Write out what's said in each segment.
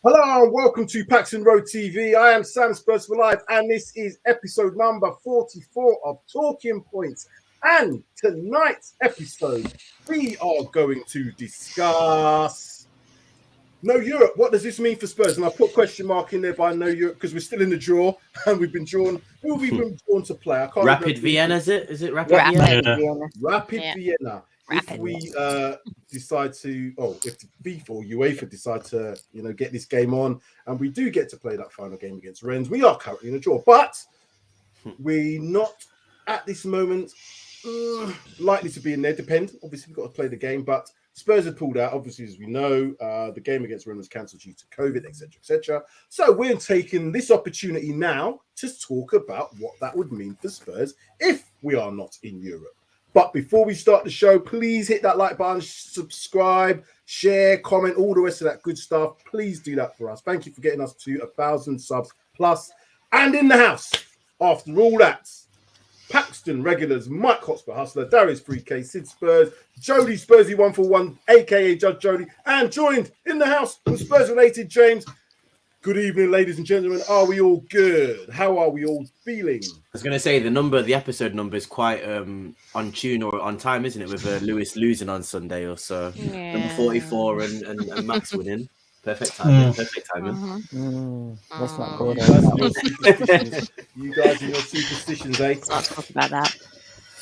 Hello and welcome to Paxton Road TV. I am Sam Spurs for Life, and this is episode number 44 of Talking Points. And tonight's episode, we are going to discuss No Europe. What does this mean for Spurs? And I put question mark in there by No Europe because we're still in the draw and we've been drawn. Who have we been drawn to play? I can't Rapid Vienna, is it? Is it Rapid Vienna? Rapid Yeah. Vienna. Rapid. If we decide to, if FIFA or UEFA decide to, get this game on, and we do get to play that final game against Rennes, we are currently in a draw, but we're not at this moment likely to be in there. Depend. Obviously, we've got to play the game, but Spurs have pulled out. Obviously, as we know, the game against Rennes was cancelled due to COVID, etc., etc. So we're taking this opportunity now to talk about what that would mean for Spurs if we are not in Europe. But before we start the show, please hit that like button, subscribe, share, comment, all the rest of that good stuff. Please do that for us. Thank you for getting us to 1,000 subs plus. And in the house, after all that, Paxton regulars, Mike-Hotspur Hustler, Darius 3K, Sid Spurs, Jody Spursy 141, aka Judge Jody, and joined in the house from Spurs related James. Good evening, ladies and gentlemen. Are we all good? How are we all feeling? I was going to say the episode number is quite on tune or on time, isn't it? With Lewis losing on Sunday or so. Yeah. Number 44 and Max winning. Perfect timing. Perfect timing. Let's not go You you guys and your superstitions, eh? Let's not talk about that.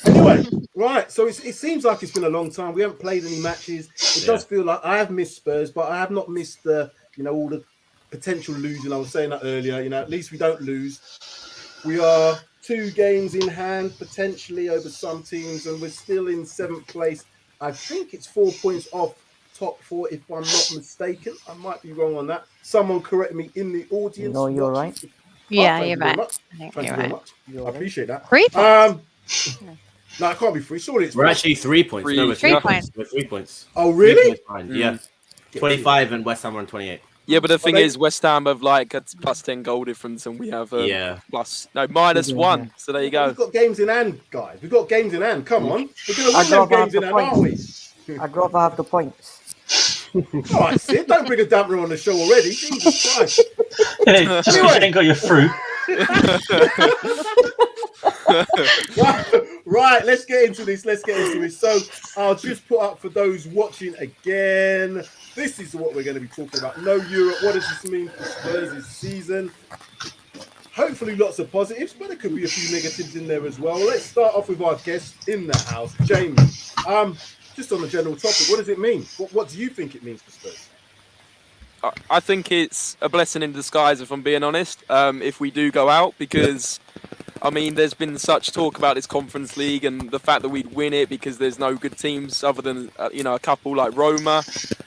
Anyway, right. So it seems like it's been a long time. We haven't played any matches. It does feel like I have missed Spurs, but I have not missed the, all the potential losing. I was saying that earlier. At least we don't lose. We are 2 games in hand potentially over some teams, and we're still in 7th place. I think it's 4 points off top 4, if I'm not mistaken. I might be wrong on that. Someone correct me in the audience. No, you're right. Yeah, Thank you're you very right. much. I think Thank you you're very right. much. I appreciate that. 3 points. No, it can't be 3. Surely it's We're 4. actually 3 points. No, we're 3 3 points. points. We're 3 points. Oh, really? 3 points behind, yeah. 25 and West Ham are on 28. Yeah, but the thing is, West Ham have like a plus 10 goal difference, and we have minus 1. So there you go. We've got games in hand, guys. We've got games in hand. Come on. We're going to win them games in hand, aren't we? I'd rather have the points. All right, Sid, don't bring a dampener on the show already. Jesus Christ. Just because you ain't got your fruit. Right, let's get into this. So I'll just put up for those watching again. This is what we're going to be talking about. No Europe. What does this mean for Spurs this season? Hopefully lots of positives, but there could be a few negatives in there as well. Let's start off with our guest in the house, James. Just on the general topic, what does it mean? What do you think it means for Spurs? I think it's a blessing in disguise, if I'm being honest, if we do go out, because, I mean, there's been such talk about this Conference League and the fact that we'd win it because there's no good teams other than, a couple like Roma.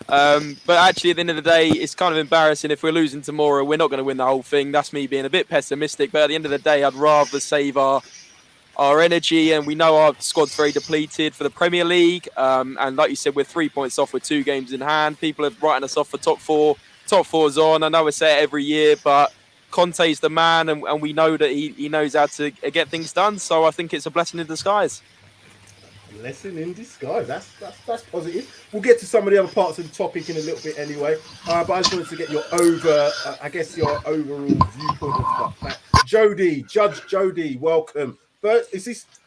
But actually, at the end of the day, it's kind of embarrassing. If we're losing tomorrow, we're not going to win the whole thing. That's me being a bit pessimistic. But at the end of the day, I'd rather save our energy, and we know our squad's very depleted for the Premier League. And like you said, we're 3 points off with 2 games in hand. People are writing us off for top 4. Top 4's on. I know I say it every year, but Conte's the man, and we know that he knows how to get things done. So I think it's a blessing in disguise. Blessing in disguise. That's positive. We'll get to some of the other parts of the topic in a little bit anyway. But I just wanted to get your overall viewpoint of stuff. Jody, Judge Jody, welcome. But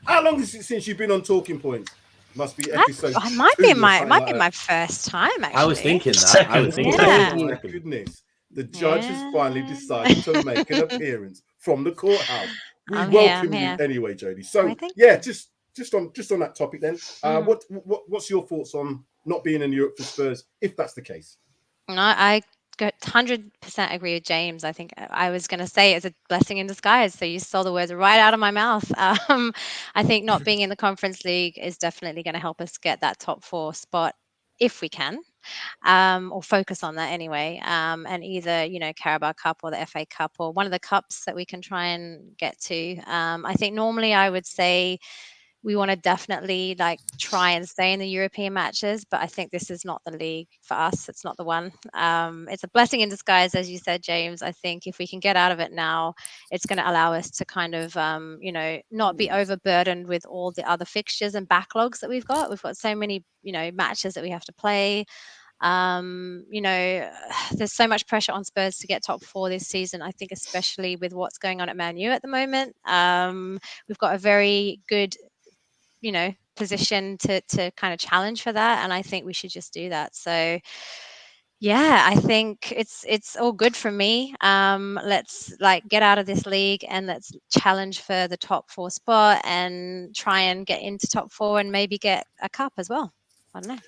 how long is it since you've been on Talking Points? Must be episode. It might be my first time. Actually, I was thinking that. Oh my goodness! The judge has finally decided to make an appearance from the courthouse. We welcome you anyway, Jody. So yeah, just on that topic then. What's your thoughts on not being in Europe for Spurs, if that's the case? No, I 100% agree with James. I think I was going to say it's a blessing in disguise. So you stole the words right out of my mouth. I think not being in the Conference League is definitely going to help us get that top 4 spot if we can, or focus on that anyway. And either, Carabao Cup or the FA Cup or one of the cups that we can try and get to. I think normally I would say we want to definitely try and stay in the European matches, but I think this is not the league for us. It's not the one. It's a blessing in disguise, as you said, James. I think if we can get out of it now, it's going to allow us to kind of, not be overburdened with all the other fixtures and backlogs that we've got. We've got so many, matches that we have to play. You know, there's so much pressure on Spurs to get top 4 this season. I think especially with what's going on at Man U at the moment. We've got a very good, you know, position to kind of challenge for that, and I think we should just do that. So yeah, I think it's all good for me. Let's like get out of this league and let's challenge for the top 4 spot and try and get into top 4 and maybe get a cup as well. I don't know.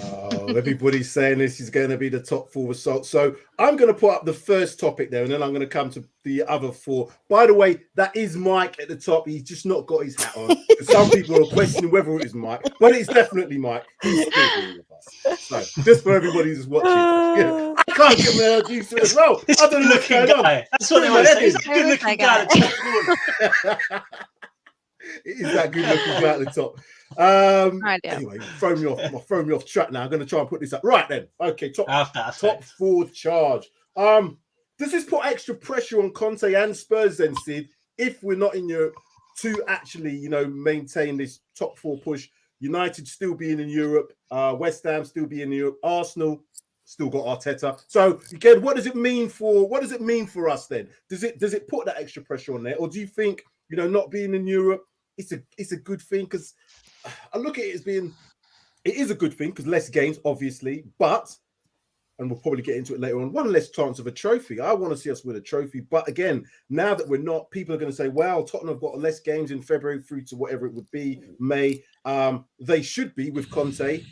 Oh, everybody's saying this is going to be the top 4 results. So I'm going to put up the first topic there, and then I'm going to come to the other 4. By the way, that is Mike at the top. He's just not got his hat on. Some people are questioning whether it is Mike, but it's definitely Mike. He's still here with us. So just for everybody who's watching, yeah, I can't get my used to it as well. I don't know what's going on. That's what they want to say. He's a good-looking guy at the top. It is that good-looking guy at the top. Anyway, throw me off track now. I'm going to try and put this up right then. Okay, top 4 charge. Does this put extra pressure on Conte and Spurs then, Sid, if we're not in Europe, to actually, you know, maintain this top 4 push? United still being in Europe, West Ham still being in Europe, Arsenal still got Arteta. So again, what does it mean for us then? Does it put that extra pressure on there, or do you think, you know, not being in Europe, it's a good thing? Because I look at it as being, it is a good thing because less games, obviously, but, and we'll probably get into it later on, one less chance of a trophy. I want to see us win a trophy. But again, now that we're not, people are going to say, well, Tottenham have got less games in February through to whatever it would be, May. They should be, with Conte,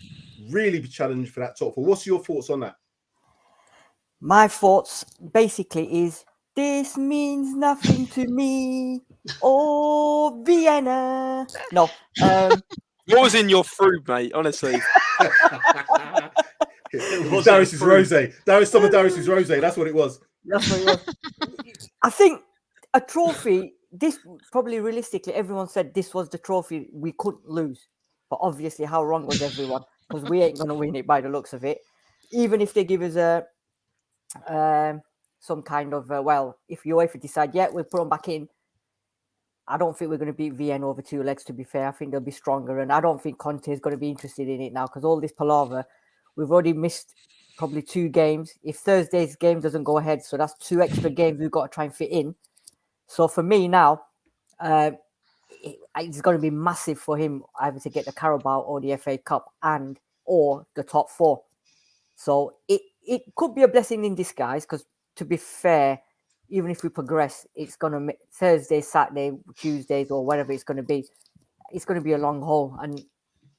really be challenged for that top 4. What's your thoughts on that? My thoughts basically is, this means nothing to me. Oh, Vienna. No. What was in your fruit, mate? Honestly. Darius's rosé. Some of Darius's rosé. That's what it was. That's what it was. I think a trophy, this probably realistically, everyone said this was the trophy we couldn't lose. But obviously, how wrong was everyone? Because we ain't going to win it by the looks of it. Even if they give us some kind of, well, if UEFA decide, yeah, we'll put them back in, I don't think we're going to beat Vienna over 2 legs, to be fair. I think they'll be stronger. And I don't think Conte is going to be interested in it now, because all this palaver, we've already missed probably 2 games. If Thursday's game doesn't go ahead, so that's 2 extra games we've got to try and fit in. So for me now, it's going to be massive for him either to get the Carabao or the FA Cup or the top 4. So it could be a blessing in disguise, because to be fair, even if we progress, it's going to make Thursday, Saturday, Tuesdays, or whatever it's going to be. It's going to be a long haul. And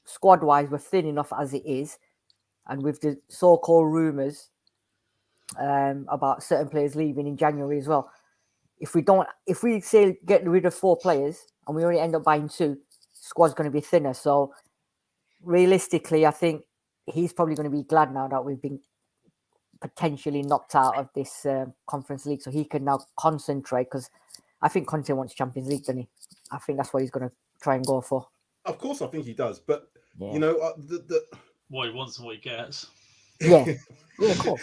squad-wise, we're thin enough as it is. And with the so-called rumours about certain players leaving in January as well, if we say get rid of 4 players and we only end up buying 2, squad's going to be thinner. So realistically, I think he's probably going to be glad now that we've been potentially knocked out of this Conference League, so he can now concentrate, because I think Conte wants Champions League, doesn't he? I think that's what he's going to try and go for. Of course, I think he does, but you know, what he wants and what he gets. Yeah, cool.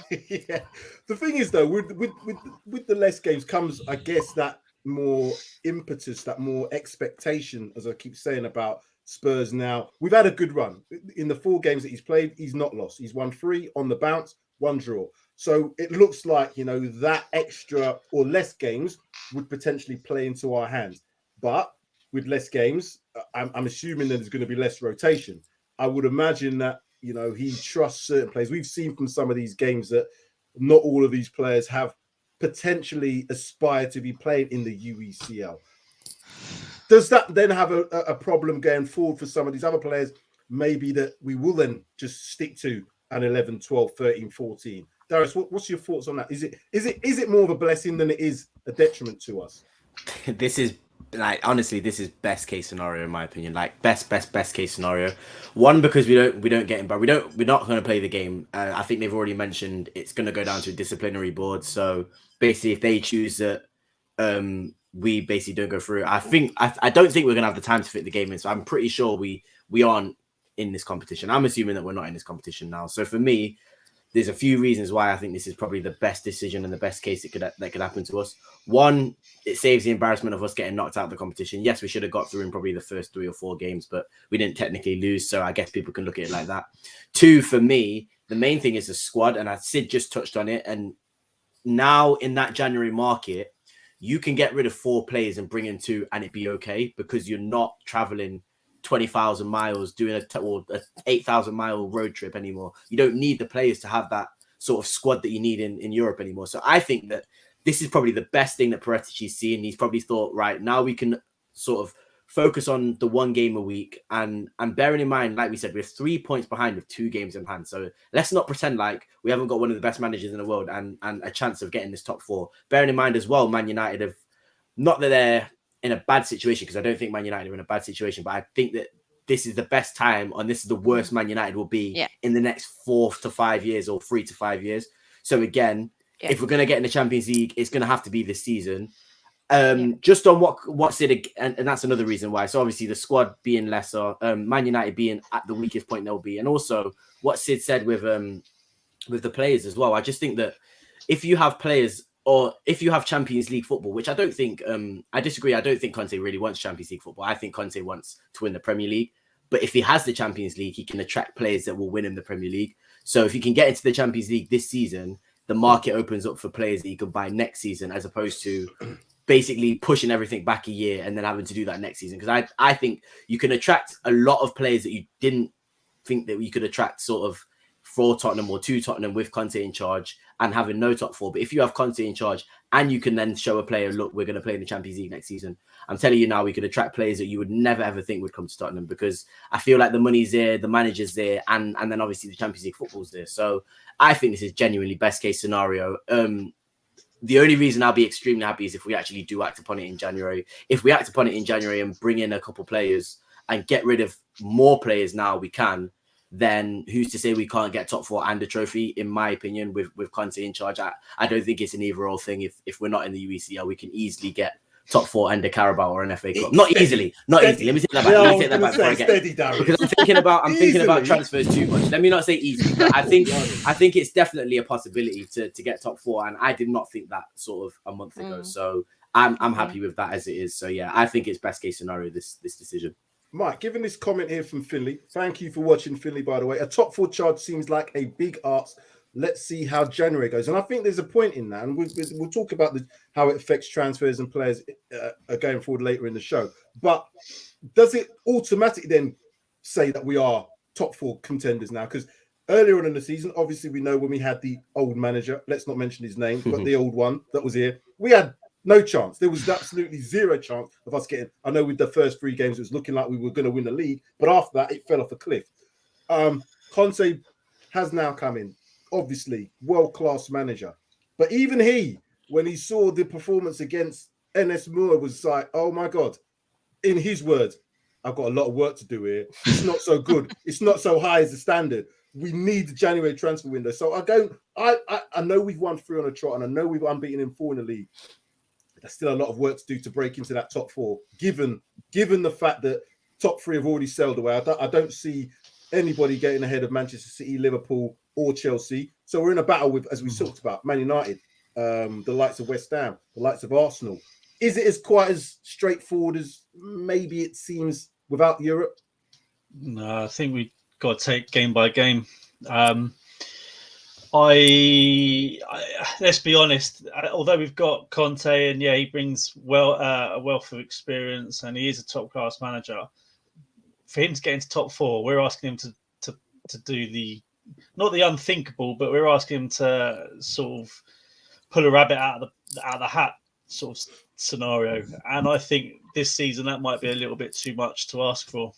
Yeah. The thing is, though, with the less games comes, I guess, that more impetus, that more expectation, as I keep saying about Spurs now. We've had a good run. In the 4 games that he's played, he's not lost. He's won 3 on the bounce, 1 draw. So it looks like, you know, that extra or less games would potentially play into our hands. But with less games, I'm assuming that there's going to be less rotation. I would imagine that, you know, he trusts certain players. We've seen from some of these games that not all of these players have potentially aspired to be playing in the UECL. Does that then have a problem going forward for some of these other players? Maybe that we will then just stick to an 11, 12, 13, 14. Darius, what's your thoughts on that? Is it more of a blessing than it is a detriment to us? This is, like, honestly, this is best case scenario in my opinion. Like best case scenario. One, because we don't get him, but we're not going to play the game. I think they've already mentioned it's going to go down to a disciplinary board. So basically, if they choose that, we basically don't go through. I don't think we're going to have the time to fit the game in. So I'm pretty sure we aren't in this competition. I'm assuming that we're not in this competition now. So for me, there's a few reasons why I think this is probably the best decision and the best case that could happen to us. One, it saves the embarrassment of us getting knocked out of the competition. Yes, we should have got through in probably the first 3 or 4 games, but we didn't technically lose. So I guess people can look at it like that. 2, for me, the main thing is the squad, and Sid just touched on it. And now in that January market, you can get rid of 4 players and bring in 2 and it'd be okay, because you're not traveling 20,000 miles doing a 8,000 mile road trip anymore. You don't need the players to have that sort of squad that you need in Europe anymore. So I think that this is probably the best thing that Paretici's seen. He's probably thought, right, now we can sort of focus on the 1 game a week. And bearing in mind, like we said, we're 3 points behind with 2 games in hand. So let's not pretend like we haven't got one of the best managers in the world and a chance of getting this top 4. Bearing in mind as well, Man United have, not that they're in a bad situation, because I don't think Man United are in a bad situation, but I think that this is the best time, and this is the worst Man United will be in the next 4 to 5 years, or 3 to 5 years. So again, if we're going to get in the Champions League, it's going to have to be this season. Just on what Sid, and that's another reason why. So obviously the squad being lesser, Man United being at the weakest point they'll be, and also what Sid said with the players as well. I just think that if you have players, or if you have Champions League football, which I don't think, I disagree. I don't think Conte really wants Champions League football. I think Conte wants to win the Premier League. But if he has the Champions League, he can attract players that will win him the Premier League. So if he can get into the Champions League this season, the market opens up for players that you can buy next season, as opposed to basically pushing everything back a year and then having to do that next season. Because I think you can attract a lot of players that you didn't think that you could attract sort of for Tottenham or to Tottenham with Conte in charge and having no top 4. But if you have Conte in charge and you can then show a player, look, we're going to play in the Champions League next season, I'm telling you now, we could attract players that you would never ever think would come to Tottenham, because I feel like the money's there, the manager's there, and then obviously the Champions League football's there. So I think this is genuinely best case scenario. The only reason I'll be extremely happy is if we actually do act upon it in January. If we act upon it in January and bring in a couple players and get rid of more players now we can, then who's to say we can't get top 4 and a trophy, in my opinion, with Conte in charge. I don't think it's an either-or thing. If we're not in the UECL, we can easily get top 4 and a Carabao or an FA Cup. Not easily. Let me take that back. Let me take that back before I get it. Because I'm thinking about transfers too much. Let me not say easy, but I think it's definitely a possibility to get top 4, and I did not think that sort of a month ago. So I'm happy with that as it is. So yeah, I think it's best case scenario, this decision. Mike, given this comment here from Finley, thank you for watching, Finley, by the way. A top 4 charge seems like a big ask. Let's see how January goes. And I think there's a point in that. And we'll talk about how it affects transfers and players going forward later in the show. But does it automatically then say that we are top 4 contenders now? Because earlier on in the season, obviously, we know when we had the old manager, let's not mention his name, but the old one that was here, we had no chance. There was absolutely zero chance of us getting. I know with the first 3 games, it was looking like we were going to win the league, but after that, it fell off a cliff. Conte has now come in, obviously, world-class manager. But even he, when he saw the performance against NS Moore, was like, oh my God, in his words, I've got a lot of work to do here. It's not so good. It's not so high as the standard. We need the January transfer window. So I know we've won 3 on a trot, and I know we've unbeaten in 4 in the league. There's still a lot of work to do to break into that top 4, given the fact that top 3 have already sailed away. I don't see anybody getting ahead of Manchester City, Liverpool, or Chelsea. So we're in a battle with, as we talked about, Man United, the likes of West Ham, the likes of Arsenal. Is it quite as straightforward as maybe it seems without Europe? No, I think we've got to take game by game. Let's be honest. Although we've got Conte, and he brings a wealth of experience, and he is a top class manager. For him to get into top 4, we're asking him to do not the unthinkable, but we're asking him to sort of pull a rabbit out of the hat sort of scenario. And I think this season that might be a little bit too much to ask for.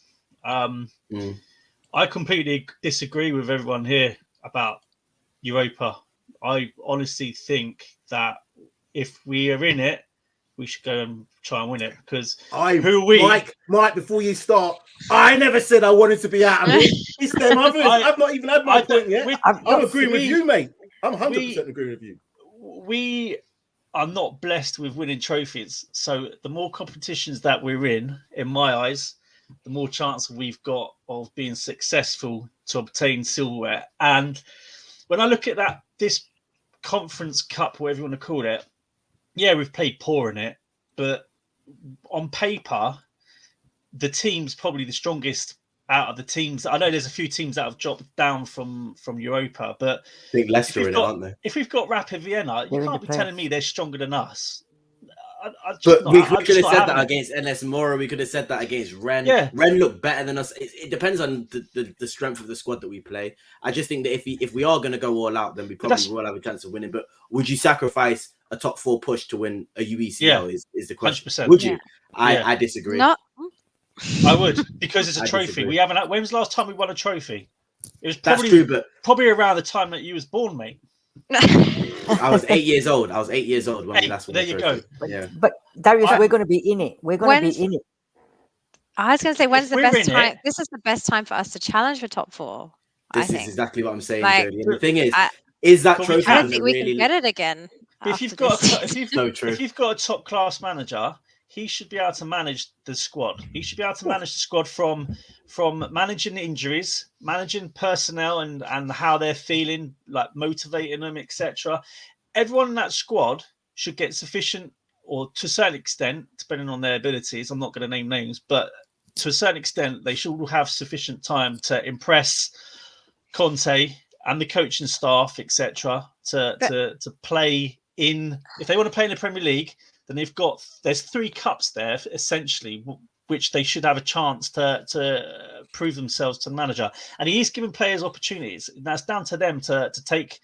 I completely disagree with everyone here about Europa. I honestly think that if we are in it, we should go and try and win it, because Mike, before you start, I never said I wanted to be out of it. It's them others. I've not even had my point yet. I'm agreeing with you, mate. I'm 100% agreeing with you. We are not blessed with winning trophies. So the more competitions that we're in my eyes, the more chance we've got of being successful to obtain silverware. And when I look at this Conference Cup, whatever you want to call it, we've played poor in it, but on paper, the team's probably the strongest out of the teams. I know there's a few teams that have dropped down from Europa, but I think Leicester in it, aren't they? if we've got Rapid Vienna, you They're can't be independent. telling me they're stronger than us. But we could have said that against NS Mora. We could have said that against Ren. Yeah. Ren looked better than us. It depends on the strength of the squad that we play. I just think that if we are going to go all out, then we probably will have a chance of winning. But would you sacrifice a top 4 push to win a UECL? Is the question. 100%. Would you? Yeah. I disagree. Not. I would, because it's a I trophy. disagree. We haven't. When was the last time we won a trophy? It was That's probably true, but probably around the time that you was born, mate. I was 8 years old. when we last won there the you trophy. go. Yeah. But Darius, we're going to be in it. We're going to When's- be in it. I was going to say, when's If the we're best in time? it- This is the best time for us to challenge for top 4. I This is think. exactly what I'm saying, Like, Jodie. And the thing is, I- is that But we trophy can't I don't going think to we really? can get it again. If you've after got this. So true. if you've got a top class manager, he should be able to manage the squad. He should be able to manage the squad from managing injuries, managing personnel and how they're feeling, like motivating them, etc. Everyone in that squad should get sufficient, or to a certain extent, depending on their abilities. I'm not going to name names, but to a certain extent, they should all have sufficient time to impress Conte and the coaching staff, etc., to play in. If they want to play in the Premier League, then there's 3 cups there essentially, which they should have a chance to prove themselves to the manager. And he is giving players opportunities. That's down to them to take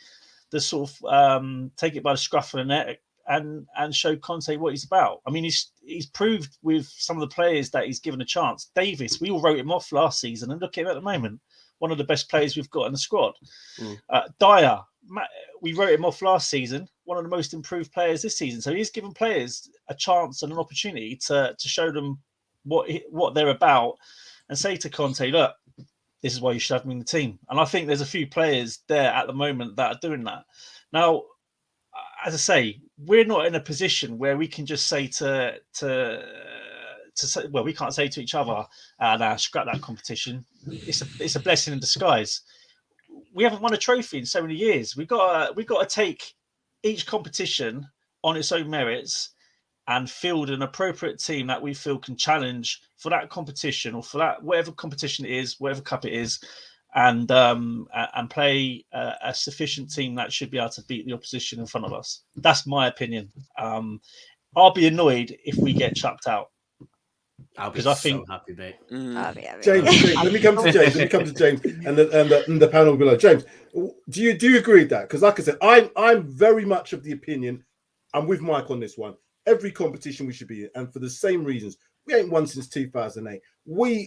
the sort of take it by the scruff of the neck and show Conte what he's about. I mean, he's proved with some of the players that he's given a chance. Davis, we all wrote him off last season, and look at him at the moment, one of the best players we've got in the squad. Dyer, we wrote him off last season, one of the most improved players this season. So he's given players a chance and an opportunity to show them what they're about, and say to Conte, look, this is why you should have me in the team. And I think there's a few players there at the moment that are doing that. Now, as I say, we're not in a position where we can just say to say, well, we can't say to each other, nah, scrap that competition. It's a blessing in disguise. We haven't won a trophy in so many years. We've got to take each competition on its own merits and field an appropriate team that we feel can challenge for that competition, or for that whatever competition it is, whatever cup it is, and play a sufficient team that should be able to beat the opposition in front of us. That's my opinion. I'll be annoyed if we get chucked out. I'll be 'Cause I so think- happy, mate. James, let me come to James, and the panel below. James, do you agree with that? Because, like I said, I'm very much of the opinion. I'm with Mike on this one. Every competition we should be in, and for the same reasons. We ain't won since 2008. What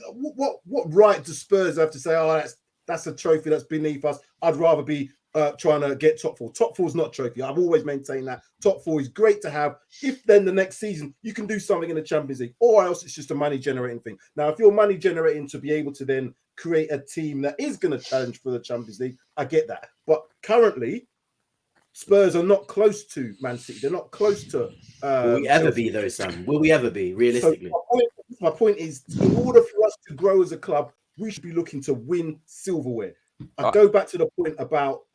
right do Spurs have to say? Oh, that's a trophy that's beneath us. I'd rather be trying to get top 4. Top 4 is not a trophy. I've always maintained that top 4 is great to have. If then the next season you can do something in the Champions League, or else it's just a money generating thing. Now, if you're money generating to be able to then create a team that is going to challenge for the Champions League, I get that. But currently, Spurs are not close to Man City. They're not close to. Will we ever be, though, Sam? Will we ever be, realistically? So my point is, in order for us to grow as a club, we should be looking to win silverware. I go back to the point about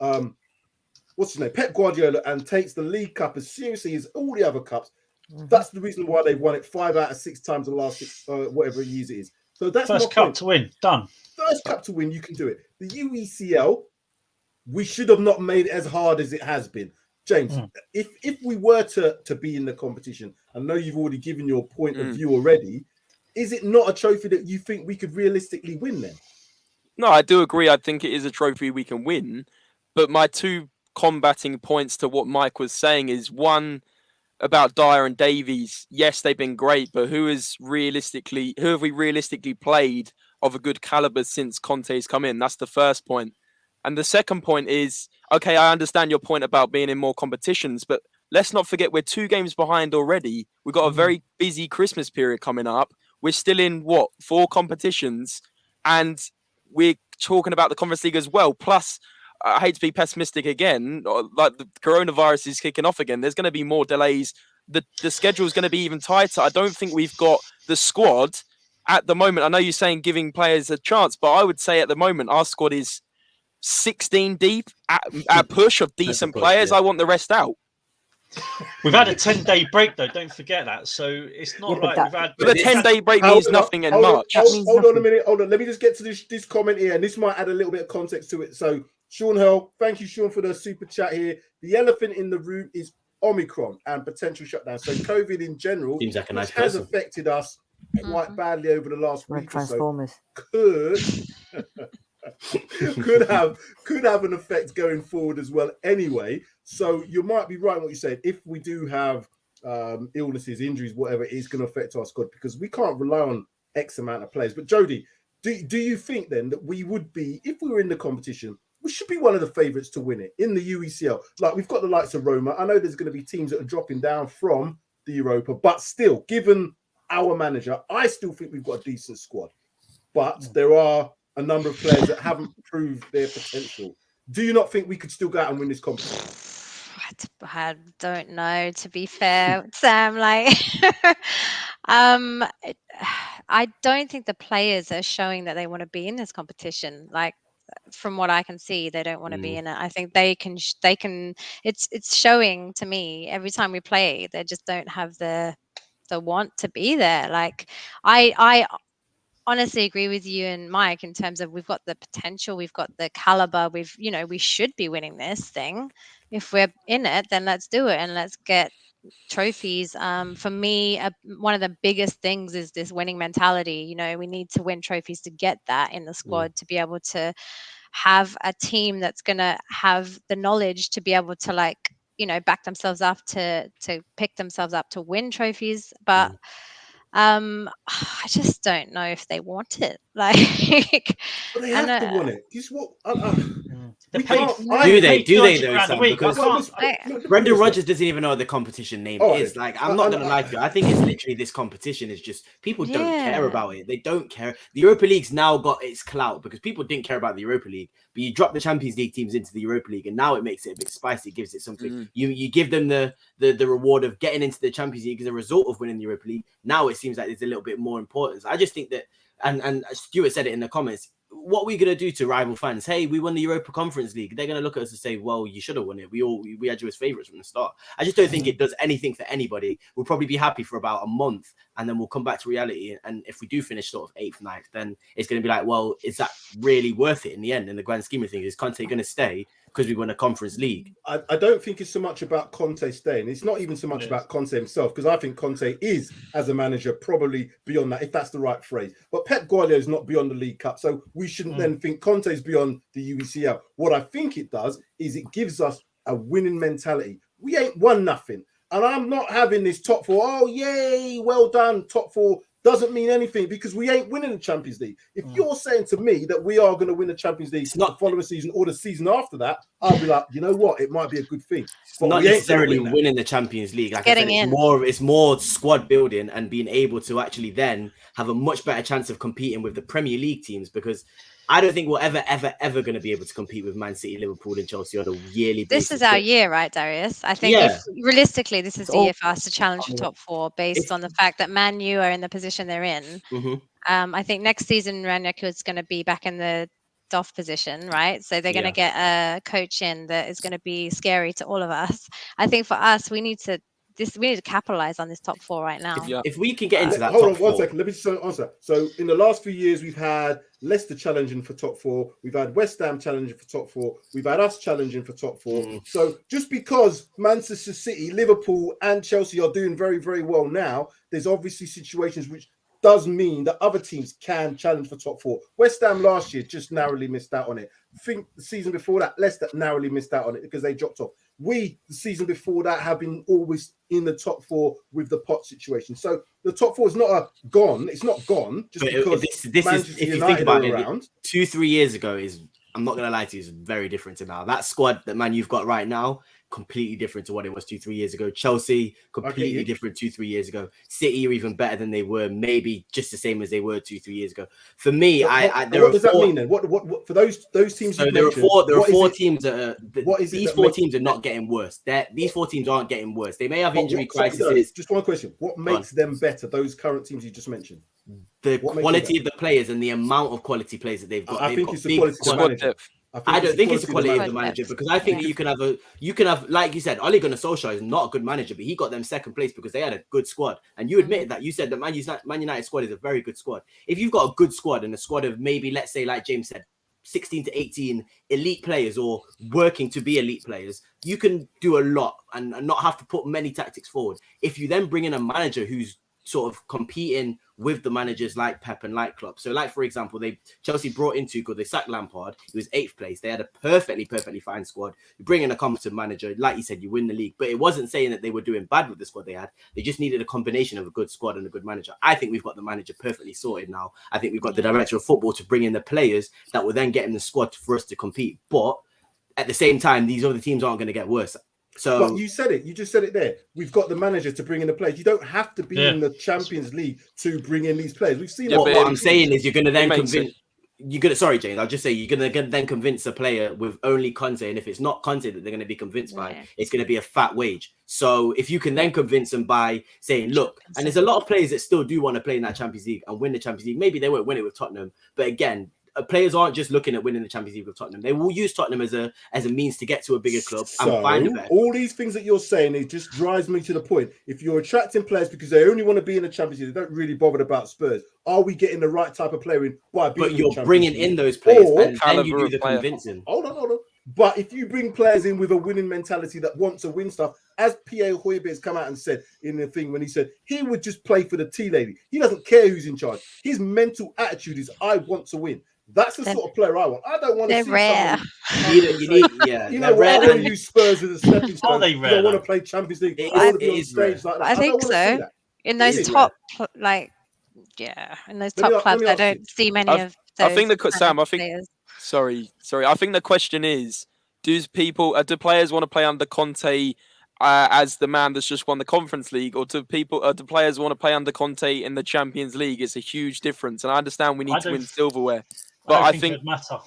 what's his name, Pep Guardiola, and takes the League Cup as seriously as all the other cups. That's the reason why they've won it 5 out of 6 times the last 6, whatever years it is. So that's First my cup point. to win, done. First cup to win, you can do it. The UECL, we should have not made it as hard as it has been. James, if we were to be in the competition, I know you've already given your point of view already, is it not a trophy that you think we could realistically win then? No, I do agree. I think it is a trophy we can win. But my 2 combating points to what Mike was saying is, one, about Dyer and Davies. Yes, they've been great, but who have we realistically played of a good caliber since Conte's come in? That's the first point. And the second point is, okay, I understand your point about being in more competitions, but let's not forget we're 2 games behind already. We've got a very busy Christmas period coming up. We're still in, 4 competitions, and we're talking about the Conference League as well. Plus, I hate to be pessimistic again, like the coronavirus is kicking off again. There's going to be more delays. The schedule is going to be even tighter. I don't think we've got the squad at the moment. I know you're saying giving players a chance, but I would say at the moment our squad is 16 deep at push of decent players. Yeah. I want the rest out. We've had a 10-day break though. Don't forget that. So it's not Yeah, but like that- we've had. But the 10-day break means nothing in March. Hold on a minute. Hold on. Let me just get to this comment here, and this might add a little bit of context to it. So, Sean Hurl, thank you, Sean, for the super chat here. The elephant in the room is Omicron and potential shutdown. So, COVID in general Seems like a nice has person. affected us quite badly over the last Red week or so. Transformers. Could have an effect going forward as well anyway. So you might be right in what you said. If we do have illnesses, injuries, whatever, it's going to affect our squad because we can't rely on X amount of players. But Jody, do you think then that we would be, if we were in the competition, we should be one of the favourites to win it in the UECL? Like we've got the likes of Roma. I know there's going to be teams that are dropping down from the Europa, but still, given our manager, I still think we've got a decent squad. But there are a number of players that haven't proved their potential. Do you not think we could still go out and win this competition? I don't know, to be fair, Sam. Like, I don't think the players are showing that they want to be in this competition. Like, from what I can see, they don't want to be in it. I think they can. It's showing to me every time we play. They just don't have the want to be there. Like, I honestly agree with you and Mike in terms of we've got the potential, we've got the caliber, we should be winning this thing. If we're in it, then let's do it and let's get trophies. For me, one of the biggest things is this winning mentality. We need to win trophies to get that in the squad, to be able to have a team that's going to have the knowledge to be able to back themselves up to pick themselves up to win trophies. But I just don't know if they want it. Like, but they have to want it. This is what we paid- can't. Do they though, £90 a Sam? week. Because Brendan Rodgers doesn't even know what the competition name is. Like, I'm not gonna lie to you. I think it's literally this competition is just people don't care about it. They don't care. The Europa League's now got its clout because people didn't care about the Europa League, but you drop the Champions League teams into the Europa League, and now it makes it a bit spicy. It gives it something. You give them the reward of getting into the Champions League as a result of winning the Europa League. Now it seems like there's a little bit more importance. I just think that, and Stuart said it in the comments. What are we going to do to rival fans? Hey, we won the Europa Conference League. They're going to look at us and say, well, you should have won it. We had you as favourites from the start. I just don't think it does anything for anybody. We'll probably be happy for about a month and then we'll come back to reality. And if we do finish sort of 8th, 9th, then it's going to be like, well, is that really worth it in the end? In the grand scheme of things, is Conte going to stay because we won a Conference League? I don't think it's so much about Conte staying. It's not even so much about Conte himself, because I think Conte is, as a manager, probably beyond that, if that's the right phrase. But Pep Guardiola is not beyond the League Cup, so we shouldn't then think Conte is beyond the UECL. What I think it does is it gives us a winning mentality. We ain't won nothing. And I'm not having this top four, oh, yay, well done, top four. Doesn't mean anything because we ain't winning the Champions League. If you're saying to me that we are going to win the Champions League the following season or the season after that, I'll be like, you know what? It might be a good thing. But not necessarily winning the Champions League. Like I said, it's more squad building and being able to actually then have a much better chance of competing with the Premier League teams, because I don't think we're ever going to be able to compete with Man City, Liverpool, and Chelsea on a yearly basis. This is our year, right, Darius? I think realistically, this is the year for us to challenge the top four based on the fact that Man U are in the position they're in. I think next season, Ranieri is going to be back in the DOF position, right? So they're going to get a coach in that is going to be scary to all of us. I think for us, we need to capitalize on this top four right now. If we can get into that, hold on 1 second. Let me just answer. So in the last few years, we've had Leicester challenging for top four. We've had West Ham challenging for top four. We've had us challenging for top four. So just because Manchester City, Liverpool, and Chelsea are doing very, very well now, there's obviously situations which does mean that other teams can challenge for top four. West Ham last year just narrowly missed out on it. I think the season before that, Leicester narrowly missed out on it because they dropped off. We, the season before that, have been always in the top four with the pot situation. So the top four is not gone. It's not gone just because this is, if you think about it, 2-3 years ago is, I'm not going to lie to you, is very different to now. That squad that Man you've got right now, completely different to what it was 2-3 years ago. Chelsea, completely different 2-3 years ago. City are even better than they were, maybe just the same as they were 2-3 years ago. For me, what does that mean then? What for those teams? So there are four teams that are. These four teams are not getting worse. These four teams aren't getting worse. They may have injury crises. Just one question: what makes them better? Those current teams you just mentioned. The quality of the players and the amount of quality players that they've got. I think it's the quality of the manager. I don't think it's the quality of the manager. manager, because I think that you can have, like you said, Ole Gunnar Solskjaer is not a good manager, but he got them second place because they had a good squad. And you admitted that. You said that Man United squad is a very good squad. If you've got a good squad and a squad of maybe, let's say, like James said, 16 to 18 elite players or working to be elite players, you can do a lot and not have to put many tactics forward. If you then bring in a manager who's sort of competing with the managers like Pep and like Klopp. So, like, for example, Chelsea brought in Tuchel, they sacked Lampard, he was 8th place. They had a perfectly fine squad. You bring in a competent manager, like you said, you win the league. But it wasn't saying that they were doing bad with the squad they had. They just needed a combination of a good squad and a good manager. I think we've got the manager perfectly sorted now. I think we've got the director of football to bring in the players that will then get in the squad for us to compete. But at the same time, these other teams aren't going to get worse. So, but you said it. You just said it there. We've got the manager to bring in the players. You don't have to be in the Champions League to bring in these players. We've seen what I'm saying is you're going to then convince. Sorry, James. I'll just say you're going to then convince a player with only Conte, and if it's not Conte that they're going to be convinced by, it's going to be a fat wage. So if you can then convince them by saying, look, and there's a lot of players that still do want to play in that Champions League and win the Champions League. Maybe they won't win it with Tottenham, but again, players aren't just looking at winning the Champions League with Tottenham. They will use Tottenham as a means to get to a bigger club and find a better. All these things that you're saying, it just drives me to the point. If you're attracting players because they only want to be in the Champions League, they don't really bother about Spurs. Are we getting the right type of player in? But you're bringing in those players, and then you do the convincing. Hold on. But if you bring players in with a winning mentality that want to win stuff, as Pierre Højbjerg has come out and said in the thing when he said he would just play for the tea lady. He doesn't care who's in charge. His mental attitude is, I want to win. That's the sort of player I want. I don't want to see rare. You know what? I want to use Spurs as a stepping stone. Are they rare? I want to play Champions League. I want to be on stage like that. I think so. In those top, in those top clubs, I don't see many of those. I think I think the question is, do players want to play under Conte as the man that's just won the Conference League, or do players want to play under Conte in the Champions League? It's a huge difference, and I understand we need to win silverware, but I think it matter.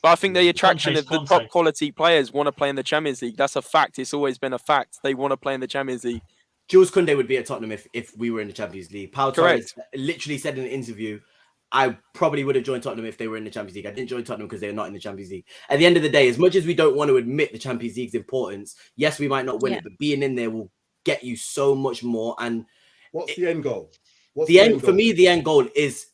But I think the attraction of the top quality players want to play in the Champions League. That's a fact. It's always been a fact. They want to play in the Champions League. Jules Koundé would be at Tottenham if we were in the Champions League. Paul Torres literally said in an interview, I probably would have joined Tottenham if they were in the Champions League. I didn't join Tottenham because they're not in the Champions League. At the end of the day, as much as we don't want to admit the Champions League's importance, yes, we might not win it, but being in there will get you so much more. And what's the end goal? For me, the end goal is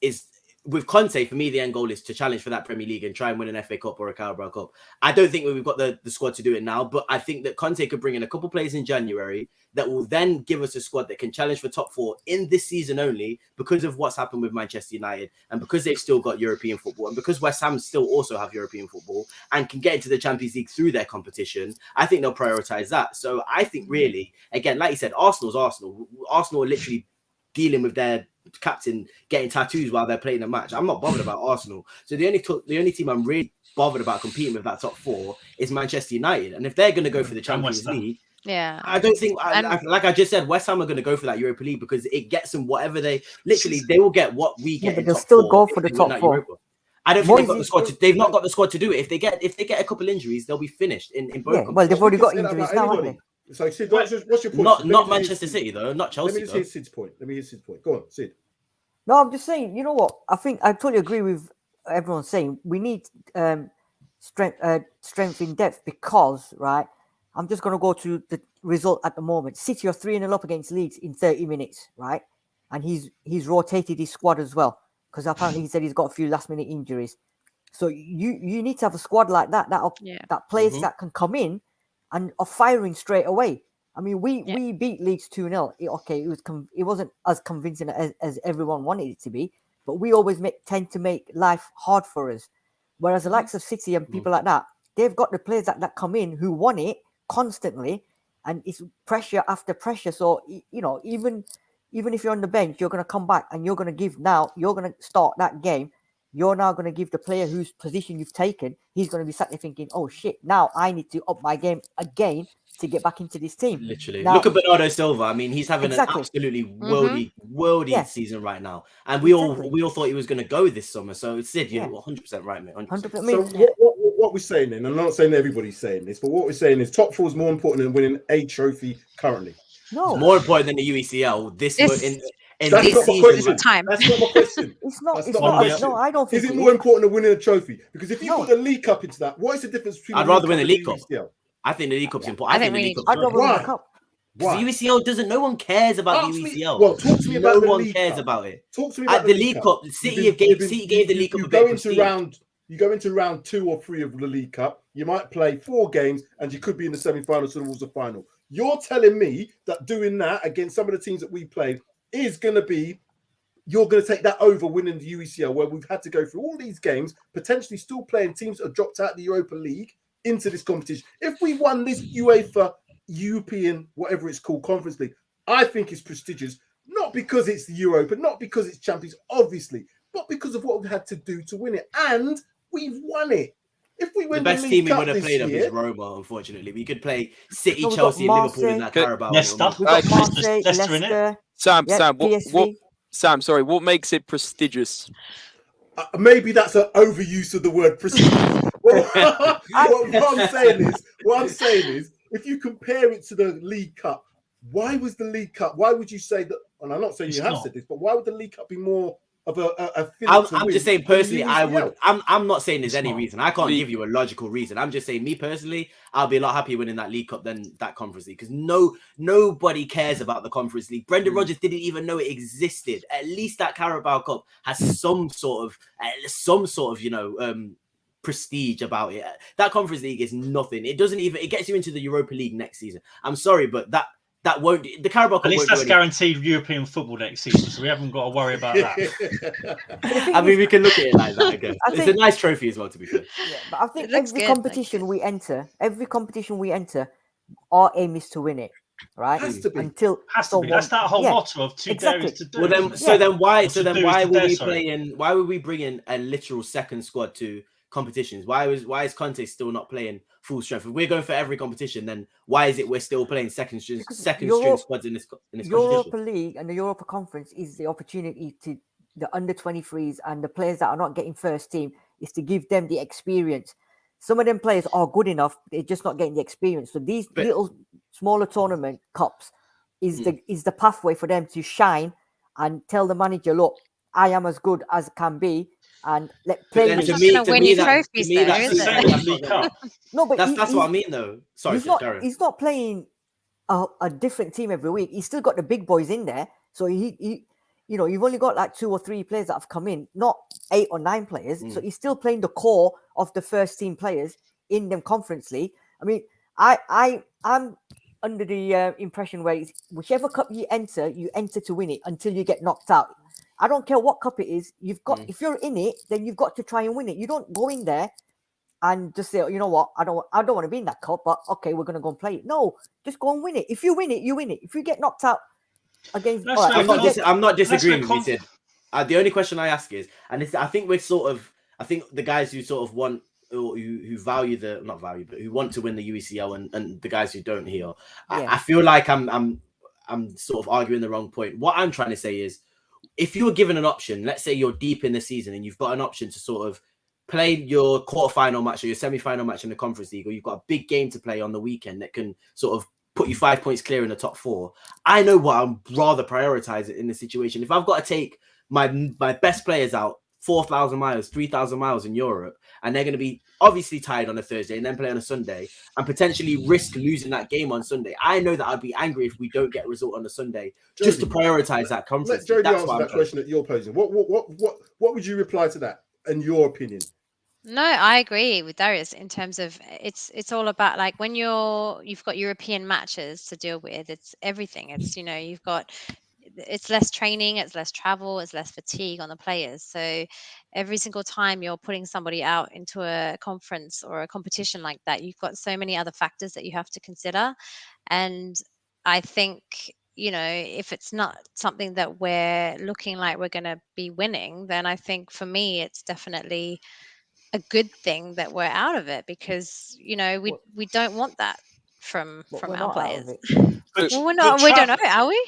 with Conte. For me, the end goal is to challenge for that Premier League and try and win an FA Cup or a Carabao Cup. I don't think we've got the squad to do it now, but I think that Conte could bring in a couple players in January that will then give us a squad that can challenge for top 4 in this season only, because of what's happened with Manchester United and because they've still got European football and because West Ham still also have European football and can get into the Champions League through their competition. I think they'll prioritize that. So I think really, again, like you said, Arsenal's Arsenal. Arsenal are literally dealing with their captain getting tattoos while they're playing a match. I'm not bothered about Arsenal. So the only team I'm really bothered about competing with that top 4 is Manchester United. And if they're going to go for the Champions League, I don't think, like I just said, West Ham are going to go for that Europa League because it gets them whatever they will get what we get. But they'll still go for the top 4. I don't think they've got the squad. They've not got the squad to do it. If they get a couple injuries, they'll be finished in both. Well, they've already got injuries now, haven't they? So, Sid, what's your point? Not Manchester City though, not Chelsea. Let me hear Sid's point. Go on, Sid. No, I'm just saying. You know what? I think I totally agree with everyone saying we need strength in depth because, right? I'm just going to go to the result at the moment. City are 3-0 up against Leeds in 30 minutes, right? And he's rotated his squad as well because apparently he said he's got a few last-minute injuries. So you need to have a squad like that that players that can come in and are firing straight away. I mean, we beat Leeds 2-0. It wasn't as convincing as everyone wanted it to be, but we always tend to make life hard for us. Whereas the likes of City and people like that, they've got the players that come in who want it constantly, and it's pressure after pressure. So even if you're on the bench, you're going to come back and you're going to start that game. You're now going to give the player whose position you've taken, he's going to be sat there thinking, oh shit, now I need to up my game again to get back into this team. Literally. Look at Bernardo Silva. I mean, he's having an absolutely worldy season right now. And we all thought he was going to go this summer. So Sid, you're 100% right, mate. 100%. So what we're saying then, I'm not saying everybody's saying this, but what we're saying is top 4 is more important than winning a trophy currently. No. It's more important than the UECL. in That's this not my season. question. Time. That's not my question. It's not. That's It's not my not. question. No, I don't think Is it it more is. important than winning a trophy? Because if you No. put the League Cup into that, what is the difference between I'd the rather win the Cup League and Cup. UCL? I think the League Cup's important. I think the we League need- Cup's I'd rather win the Why? cup. because Why? the UCL doesn't. No one cares about Ask the me- UCL. well, talk to me no about the one League cares Cup. about it. Talk to me At about the the League Cup. Cup, City gave the League Cup You a bit go of into prestige. round. You go into round 2 or 3 of the League Cup. You might play 4 games, and you could be in the semi-finals towards the final. You're telling me that doing that against some of the teams that we played is going to be. You're going to take that over winning the UECL, where we've had to go through all these games, potentially still playing teams that have dropped out of the Europa League into this competition. If we won this UEFA European, whatever it's called, Conference League, I think it's prestigious, not because it's the Europa, not because it's Champions, obviously, but because of what we've had to do to win it. And we've won it. If we win The best League team we Cup would have this played up is year, Roma, unfortunately. We could play City, No, we've got Chelsea, and Liverpool in Marseille. that Carabao. Leicester. We've got Okay. Marseille, Leicester in it. Leicester. Sam, Yeah, Sam, PSV. Sam, sorry, what makes it prestigious? maybe that's an overuse of the word prestigious. what I'm saying is, if you compare it to the League Cup, why was the League Cup? Why would you say that? And I'm not saying It's you have not. said this, but why would the League Cup be more of a thing? I'm just saying personally, I UCL? would. I'm not saying there's It's any not. reason. I can't League- give you a logical reason. I'm just saying, me personally, I'll be a lot happier winning that League Cup than that Conference League, because nobody cares about the Conference League. Brendan Rodgers didn't even know it existed. At least that Carabao Cup has some sort of prestige about it. That Conference League is nothing. It doesn't even. It gets you into the Europa League next season. I'm sorry, but that won't. The Carabao Cup At least won't that's do anything. guaranteed European football next season, so we haven't got to worry about that. I mean, we can look at it like that, I guess. I It's a think- nice trophy as well, to be fair. Yeah, but I think It looks every good, competition we enter, our aim is to win it, right? Has to be. Until Has to be. That's that whole motto of two exactly. days to do. Well, then, isn't it? so then why? What So to then do is why to were dare, we sorry. playing? Why were we bringing a literal second squad to competitions? Why is Conte still not playing full strength? If we're going for every competition, then why is it we're still playing second string squads in this Europa competition? League and the Europa Conference is the opportunity to the under 23s and the players that are not getting first team is to give them the experience. Some of them players are good enough, they're just not getting the experience. So these But- little smaller tournament cups is the pathway for them to shine and tell the manager, look, I am as good as can be, and let But then players. to not me, gonna to win me, you that, trophies, to me, though, that's is That's the it? same that's with the League not- Cup. No, but That's what I mean, though. Sorry, Darren. he's not playing a different team every week. He's still got the big boys in there. So he you've only got like 2 or 3 players that have come in, not 8 or 9 players. So he's still playing the core of the first team players in them Conference League. I mean, I'm under the impression where it's whichever cup you enter to win it until you get knocked out. I don't care what cup it is. You've got if you're in it, then you've got to try and win it. You don't go in there and just say, you know what, I don't want to be in that cup, but okay, we're gonna go and play it. No, just go and win it. If you win it, you win it. If you get knocked out against, That's all right, no- if you get- I'm not disagreeing Let's with you, Sid. The only question I ask is, and I think the guys who sort of want, or who value not value, but who want to win the UECL, and the guys who don't here, Yeah. I feel like I'm sort of arguing the wrong point. What I'm trying to say is, if you were given an option, let's say you're deep in the season and you've got an option to sort of play your quarterfinal match or your semi-final match in the Conference League, or you've got a big game to play on the weekend that can sort of put you 5 points clear in the top 4. I know what I'd rather prioritize it in the situation. If I've got to take my best players out 4,000 miles, 3,000 miles in Europe, and they're going to be obviously tired on a Thursday and then play on a Sunday and potentially risk losing that game on Sunday, I know that I'd be angry if we don't get a result on a Sunday, just to prioritize that Conference Let League. Jody That's answer what I'm that trying. question that you're posing. What would you reply to that, in your opinion? No, I agree with Darius in terms of it's all about, like, when you've got European matches to deal with, it's everything. It's, it's less training, it's less travel, it's less fatigue on the players. So every single time you're putting somebody out into a conference or a competition like that, you've got so many other factors that you have to consider. And I think, if it's not something that we're looking like we're going to be winning, then I think for me, it's definitely a good thing that we're out of it, because we don't want that from but we're our not out players. of it. Well, we're not. We don't know, are we?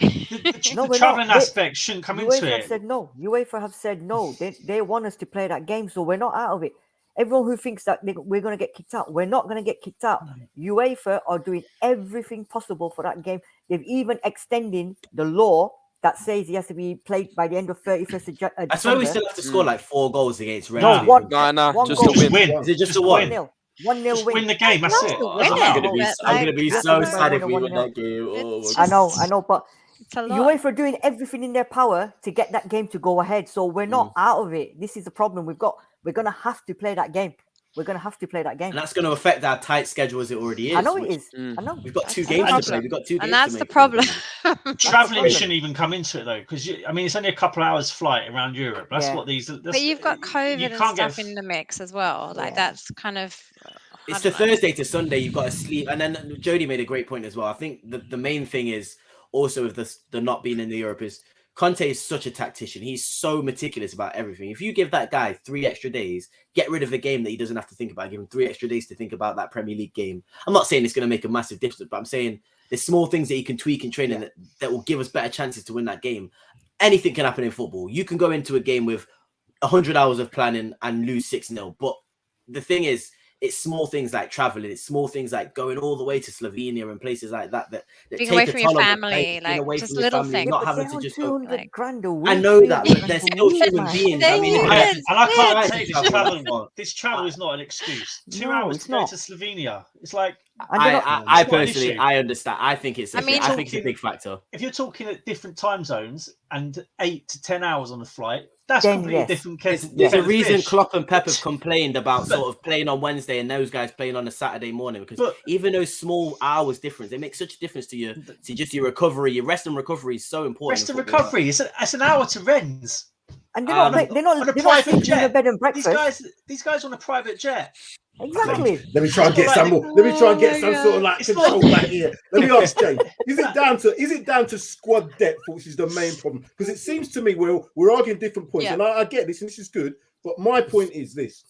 No, The we're traveling not. aspect shouldn't come into UEFA have it. said no. UEFA have said no. They want us to play that game, so we're not out of it. Everyone who thinks that we're going to get kicked out, we're not going to get kicked out. UEFA are doing everything possible for that game. They've even extending the law that says he has to be played by the end of 31st of December. I swear we still have to score like 4 goals against Rennes. No, one just goal. to win. win. Is it just a Just one? win. 1-0 Just win. win the game. That's I'd it. love to As a win man. it. I'm gonna be so like, sad if we win 1-0. that game. Oh, It's my I God. know, but It's a lot. UEFA are doing everything in their power to get that game to go ahead. So we're not out of it. This is the problem we've got. We're gonna have to play that game. We're gonna have to play that game. And that's going to affect our tight schedule as it already is. I know it which- is. I know. We've got 2 That's the games to problem. play. We've got 2 games And that's to the make. problem. Traveling problem. shouldn't even come into it though, because I mean it's only a couple hours flight around Europe. That's Yeah. what these. But you've got COVID you and can't stuff get in the mix as well. Like Yeah. that's kind of. It's I the don't know. Thursday to Sunday. You've got to sleep, and then Jody made a great point as well. I think the main thing is also with the not being in the Europe is Conte is such a tactician. He's so meticulous about everything. If you give that guy 3 extra days, get rid of a game that he doesn't have to think about. Give him 3 extra days to think about that Premier League game. I'm not saying it's going to make a massive difference, but I'm saying there's small things that he can tweak in training that will give us better chances to win that game. Anything can happen in football. You can go into a game with 100 hours of planning and lose 6-0. But the thing is, it's small things like traveling. It's small things like going all the way to Slovenia and places like that Being take away a from your toll on the family, play, being like, away just from your little family, things. not But having they're to on just 200 like- grand a week. I know that, 300 but they're grand a still week, human man. beings. I They're mean, humans. And I can't Right. take this travel is not an excuse. 2 No, hours it's to go not. to Slovenia. It's like And they're not- I It's not an personally, issue. I understand. I think it's. I mean, I think it's a big factor. if you're talking at different time zones and 8 to 10 hours on the flight, that's Then completely yes. different. There's kettle a of reason fish. Klopp and Pep have complained about sort of playing on Wednesday and those guys playing on a Saturday morning because But- even those small hours difference, they make such a difference to you. To just your recovery, your rest and recovery is so important. Rest in and football. recovery. It's an hour to Rennes. And they're not, Um, they're not, on a they're not private sleeping in jet. a bed and breakfast. These guys on a private jet. Exactly. Let me try and get It's some not more. Let me try and get Oh some my sort of God. like It's control not- back here. Let me ask James: Is it down to squad depth, which is the main problem? Because it seems to me we're arguing different points, Yeah. and I get this, and this is good. But my point is this: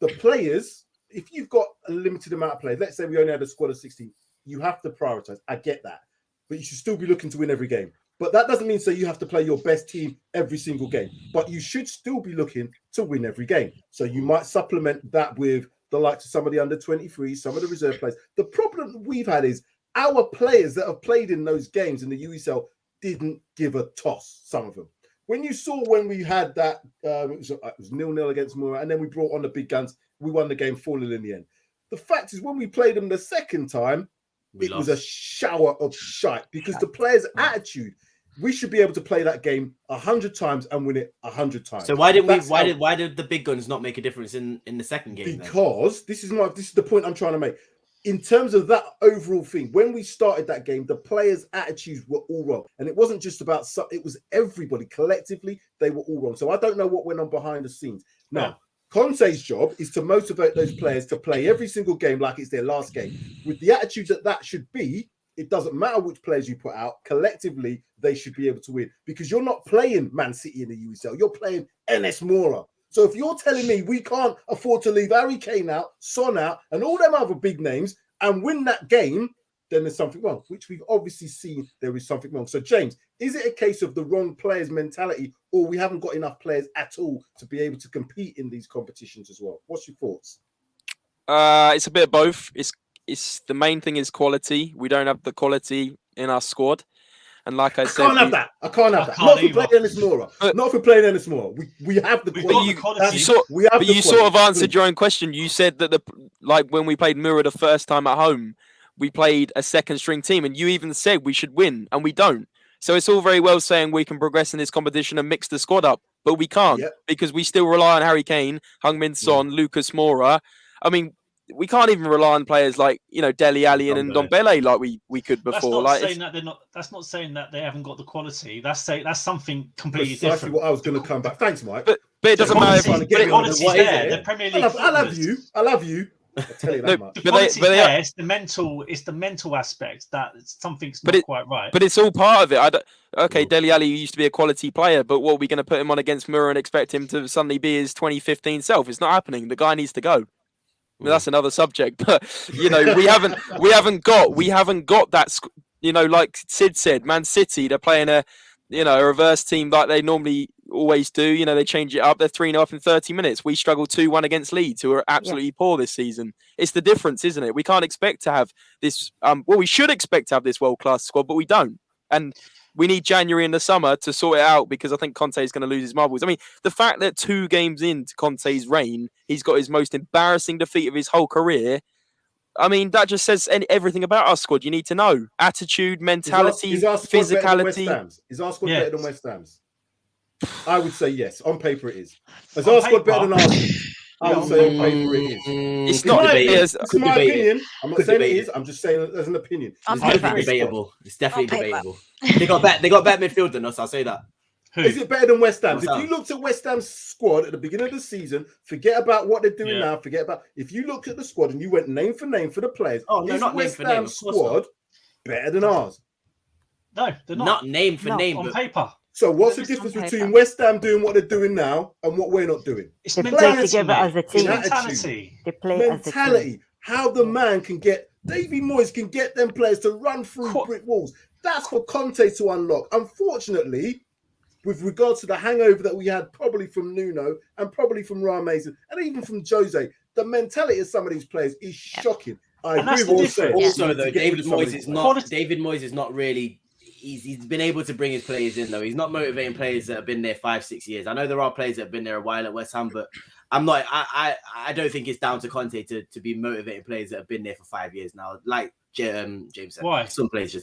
the players. If you've got a limited amount of players, let's say we only had a squad of 16, you have to prioritize. I get that, but you should still be looking to win every game. But that doesn't mean you have to play your best team every single game. But you should still be looking to win every game. So you might supplement that with the likes of some of the under 23, some of the reserve players. The problem that we've had is our players that have played in those games in the USL didn't give a toss, some of them. When you saw when we had that, it was 0-0 against Moura, and then we brought on the big guns, we won the game 4-0 in the end. The fact is, when we played them the second time, it was a shower of shite because the players' attitude, we should be able to play that game 100 times and win it 100 times. So why did That's how- why did the big guns not make a difference in the second game? Then? Because this is the point I'm trying to make. In terms of that overall thing, when we started that game, the players' attitudes were all wrong. And it wasn't just about it was everybody collectively, they were all wrong. So I don't know what went on behind the scenes. Now, Conte's job is to motivate those players to play every single game like it's their last game. With the attitude that should be, it doesn't matter which players you put out, collectively, they should be able to win. Because you're not playing Man City in the USL, you're playing NS Moura. So if you're telling me we can't afford to leave Harry Kane out, Son out, and all them other big names and win that game, then there's something wrong, which we've obviously seen there is something wrong. So, James, is it a case of the wrong players' mentality, or we haven't got enough players at all to be able to compete in these competitions as well? What's your thoughts? It's a bit of both. It's the main thing is quality. We don't have the quality in our squad. And like I said, I can't have that. I can't have I that. can't Not for either. playing Ennis Moura. But- Not for playing Ennis Moura. We have the We've quality. got the quality. That's- you sort of answered your own question. You said that like when we played Mirror the first time at home, we played a second string team, and you even said we should win, and we don't. So it's all very well saying we can progress in this competition and mix the squad up, but we can't because we still rely on Harry Kane, Heung-min Son, Lucas Moura. I mean, we can't even rely on players like Dele Alli and Ndombele like we could before. That's not saying that they haven't got the quality. That's something completely Precisely different. what I was going to come back. Thanks, Mike. But it doesn't matter. The quality's there. The Premier League. I love you. I love you. I tell you that much. The quality's there. It's the mental aspect that something's not quite right. But it's all part of it. Dele Alli used to be a quality player, but what are we going to put him on against Moura and expect him to suddenly be his 2015 self? It's not happening. The guy needs to go. Well, that's another subject, but we haven't got that. Like Sid said, Man City, they're playing a reverse team like they normally always do. They change it up. They're 3-0 up in 30 minutes. We struggled 2-1 against Leeds, who are absolutely poor this season. It's the difference, isn't it? We can't expect to have this. We should expect to have this world class squad, but we don't. And We need January in the summer to sort it out because I think Conte is going to lose his marbles. I mean, the fact that 2 games into Conte's reign, he's got his most embarrassing defeat of his whole career. I mean, that just says everything about our squad. You need to know attitude, mentality, is our squad physicality. Better than West Ham's? Is our squad Yeah. better than West Ham's? I would say yes. On paper, it is. Is On our squad better paper? than Arsenal? I would say on paper, it is. It's not debatable. It's my opinion. I'm not Could saying it debate is. I'm just saying it as an opinion. On It's I paper. definitely think it's debatable. It's definitely On paper. debatable. They got better midfield than us. I'll say that. Who? Is it better than West Ham's? West If Ham. you looked at West Ham's squad at the beginning of the season, forget about what they're doing now. Forget about if you looked at the squad and you went name for name for the players. Oh, no, is not name West for name, Ham's of course squad better than ours? No, they're not. Not name for No, name, On but paper. So what's the Just on difference paper. between West Ham doing what they're doing now and what we're not doing? It's They play mentality, together mate. as a It's team. mentality. They play as a team. Mentality. How the man can get Davy Moyes can get them players to run through brick walls. That's for Conte to unlock. Unfortunately, with regards to the hangover that we had probably from Nuno and probably from Ryan Mason and even from Jose, the mentality of some of these players is shocking. I And that's agree the with what difference. you also said. though, David Moyes is not really. He's been able to bring his players in though. He's not motivating players that have been there 5-6 years. I know there are players that have been there a while at West Ham, but I'm not. I don't think it's down to Conte to be motivating players that have been there for 5 years now. Like James said, Why? some players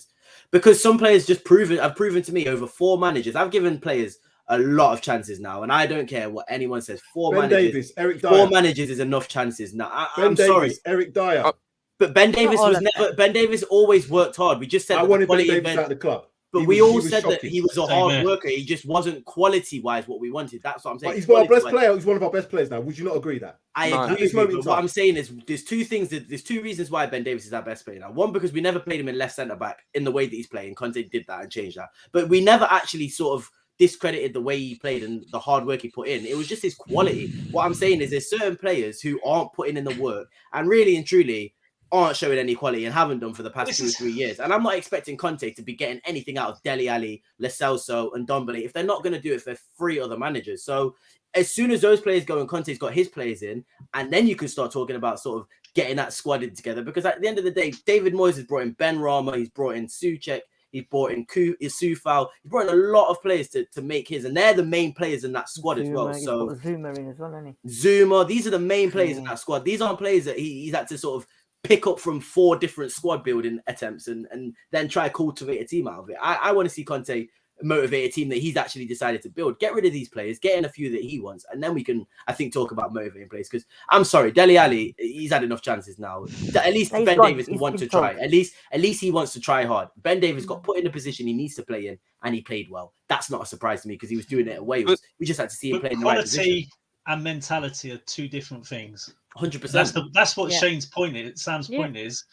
have proven to me over 4 managers. I've given players a lot of chances now, and I don't care what anyone says. Ben Davies, Eric Dyer. 4 managers is enough chances now. I'm Davies, sorry, Eric Dyer. but Ben Davies all was of never. Ben Davies always worked hard. We just said I that wanted Ben quality Davies out of the club. But He was said that shocking. he was a Same hard here. worker. He just wasn't quality-wise what we wanted. That's what I'm saying. But he's one of our best Quality-wise. player. He's one of our best players now. Would you not agree that? I No. agree At this with you, moment in but what time. I'm saying is there's 2 reasons why Ben Davies is our best player now. One, because we never played him in left centre-back in the way that he's playing. Conte did that and changed that. But we never actually sort of discredited the way he played and the hard work he put in. It was just his quality. What I'm saying is there's certain players who aren't putting in the work and really and truly aren't showing any quality and haven't done for the past 2 or 3 years. And I'm not expecting Conte to be getting anything out of Dele Alli, Lo Celso and Ndombele if they're not going to do it for 3 other managers. So as soon as those players go and Conte's got his players in, and then you can start talking about sort of getting that squad in together. Because at the end of the day, David Moyes has brought in Ben Rama, he's brought in Souček, he's brought in Soufal, he's brought in a lot of players to make his, and they're the main players in that squad as well. So Zuma in as well, hasn't he? Zuma, these are the main players in that squad. These aren't players that he's had to sort of pick up from 4 different squad building attempts and then try to cultivate a team out of it. I want to see Conte motivate a team that he's actually decided to build. Get rid of these players, get in a few that he wants, and then we can, I think, talk about motivating players. Because I'm sorry, Dele Alli, he's had enough chances now. At least Ben Davies will want to try. At least he wants to try hard. Ben Davies got put in a position he needs to play in, and he played well. That's not a surprise to me because he was doing it at Wales. We just had to see him play in the right position. Quality and mentality are 2 different things. 100%. That's what Yeah. Shane's point is. Sam's Yeah. point is,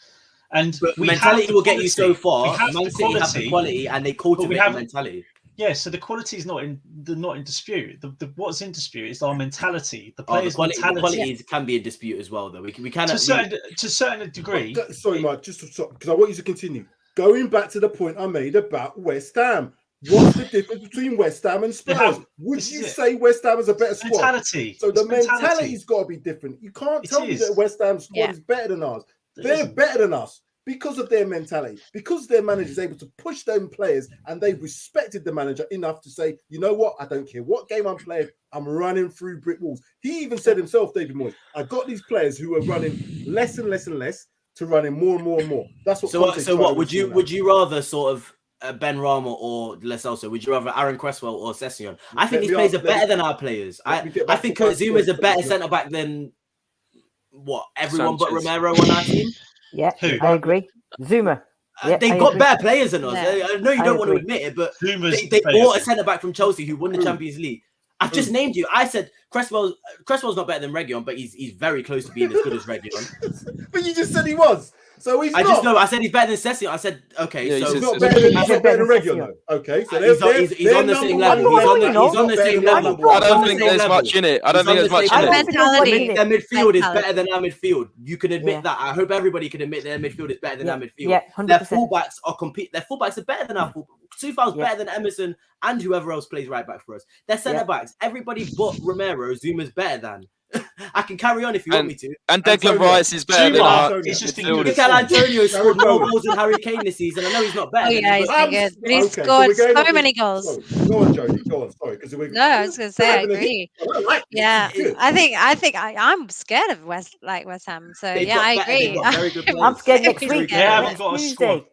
and But we mentality have the will get you so quality. far. We have Man the City have the quality and they cultivate the mentality. Yeah, so the quality is not in dispute. What's in dispute is our mentality. The Oh, players' the mentality. quality can be in dispute as well, though. We cannot. To a certain degree. Sorry, Mike, just because I want you to continue. Going back to the point I made about West Ham. What's the difference between West Ham and Spurs? Would you say West Ham is a better squad? Mentality. So the It's mentality's got to be different. You can't tell me that West Ham squad is better than ours. They're better than us because of their mentality, because their manager is able to push them players and they've respected the manager enough to say, you know what, I don't care what game I'm playing, I'm running through brick walls. He even said himself, David Moyes, I got these players who are running less and less and less to running more and more and more. That's what. So what would you rather sort of Ben Rama or Lo Celso? Would you rather Aaron Cresswell or Sessegnon? I think these players are better than our players. I think Kurt Zuma is a better centre back than what everyone but Romero on our team. Yeah, I agree. Zuma. Yeah, they've got better players than us. Yeah. I know you don't want to admit it, but they bought a centre back from Chelsea who won the Champions League. I've just named you. I said Cresswell's not better than Reguilon, but he's very close to being as good as Reguilon. But you just said he was. So he's I not. just know. I said he's better than Sessegnon. I said okay. Yeah, so He's not better than Reguilon. Okay, so he's on the same level. He's on the same level. I don't think there's much in it. I don't think there's much in it. Mentality. Their midfield is better than our midfield. You can admit that. I hope everybody can admit their midfield is better than our midfield. Yeah, 100%. Their fullbacks are Their fullbacks are better than our fullbacks. Soufal's better than Emerson and whoever else plays right back for us. Their centre backs, everybody but Romero, Zuma's better than. I can carry on if you want me to. And Declan Antonio. Rice is better than Zuma, our it's just in midfielders. good Mikel Antonio scored Jared more Bowen. goals than Harry Kane this season. I know he's not better. Oh than yeah, him, he's but been good. But he Okay, so scored we're going so off the- many goals. Sorry, go on, Jodie. Go on. Sorry, because we're. No, I was gonna say I Having a hit. agree. I don't like this. Yeah, This is good. I think I'm scared of West Ham. So they've yeah, got I better, they've agree. got very good players. I'm scared next Very week. good. They haven't Next got a Tuesday. squad.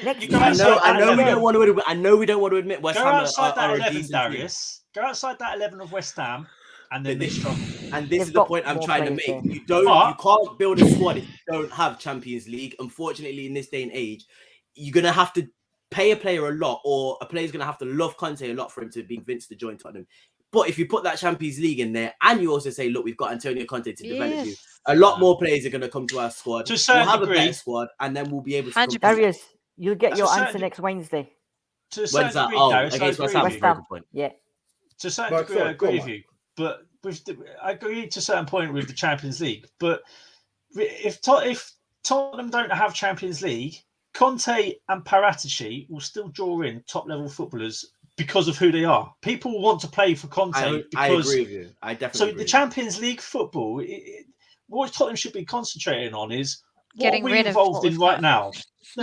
Next You go I Tuesday. know, outside I know we that don't want to. I know we don't want to admit West Go Ham outside that are a 11, decent team. Darius. Go outside that 11 of West Ham, and then they struggle. And this They've is the got point I'm more trying to players make. there. You can't build a squad if you don't have Champions League. Unfortunately, in this day and age, you're gonna have to pay a player a lot, or a player's gonna have to love Conte a lot for him to be convinced to join Tottenham. But if you put that Champions League in there, and you also say, look, we've got Antonio Conte to develop you, Yes. a lot more players are gonna come to our squad. To a certain We'll have degree. a better squad, and then we'll be able to 100%. compete. Darius, you'll get That's your a answer certain- next Wednesday. To a When's certain that? degree, Oh, Darius, I against West agree Ham. with West you. Very Ham. good point. Yeah. To a certain Right, degree, I sorry, go agree on, with you. But I agree to a certain point with the Champions League. But if Tottenham don't have Champions League, Conte and Paratici will still draw in top-level footballers because of who they are. People want to play for Conte I because agree with you. I definitely so agree the with you. Champions League football. What Tottenham should be concentrating on is what Getting are we rid of involved what in we've right got. now.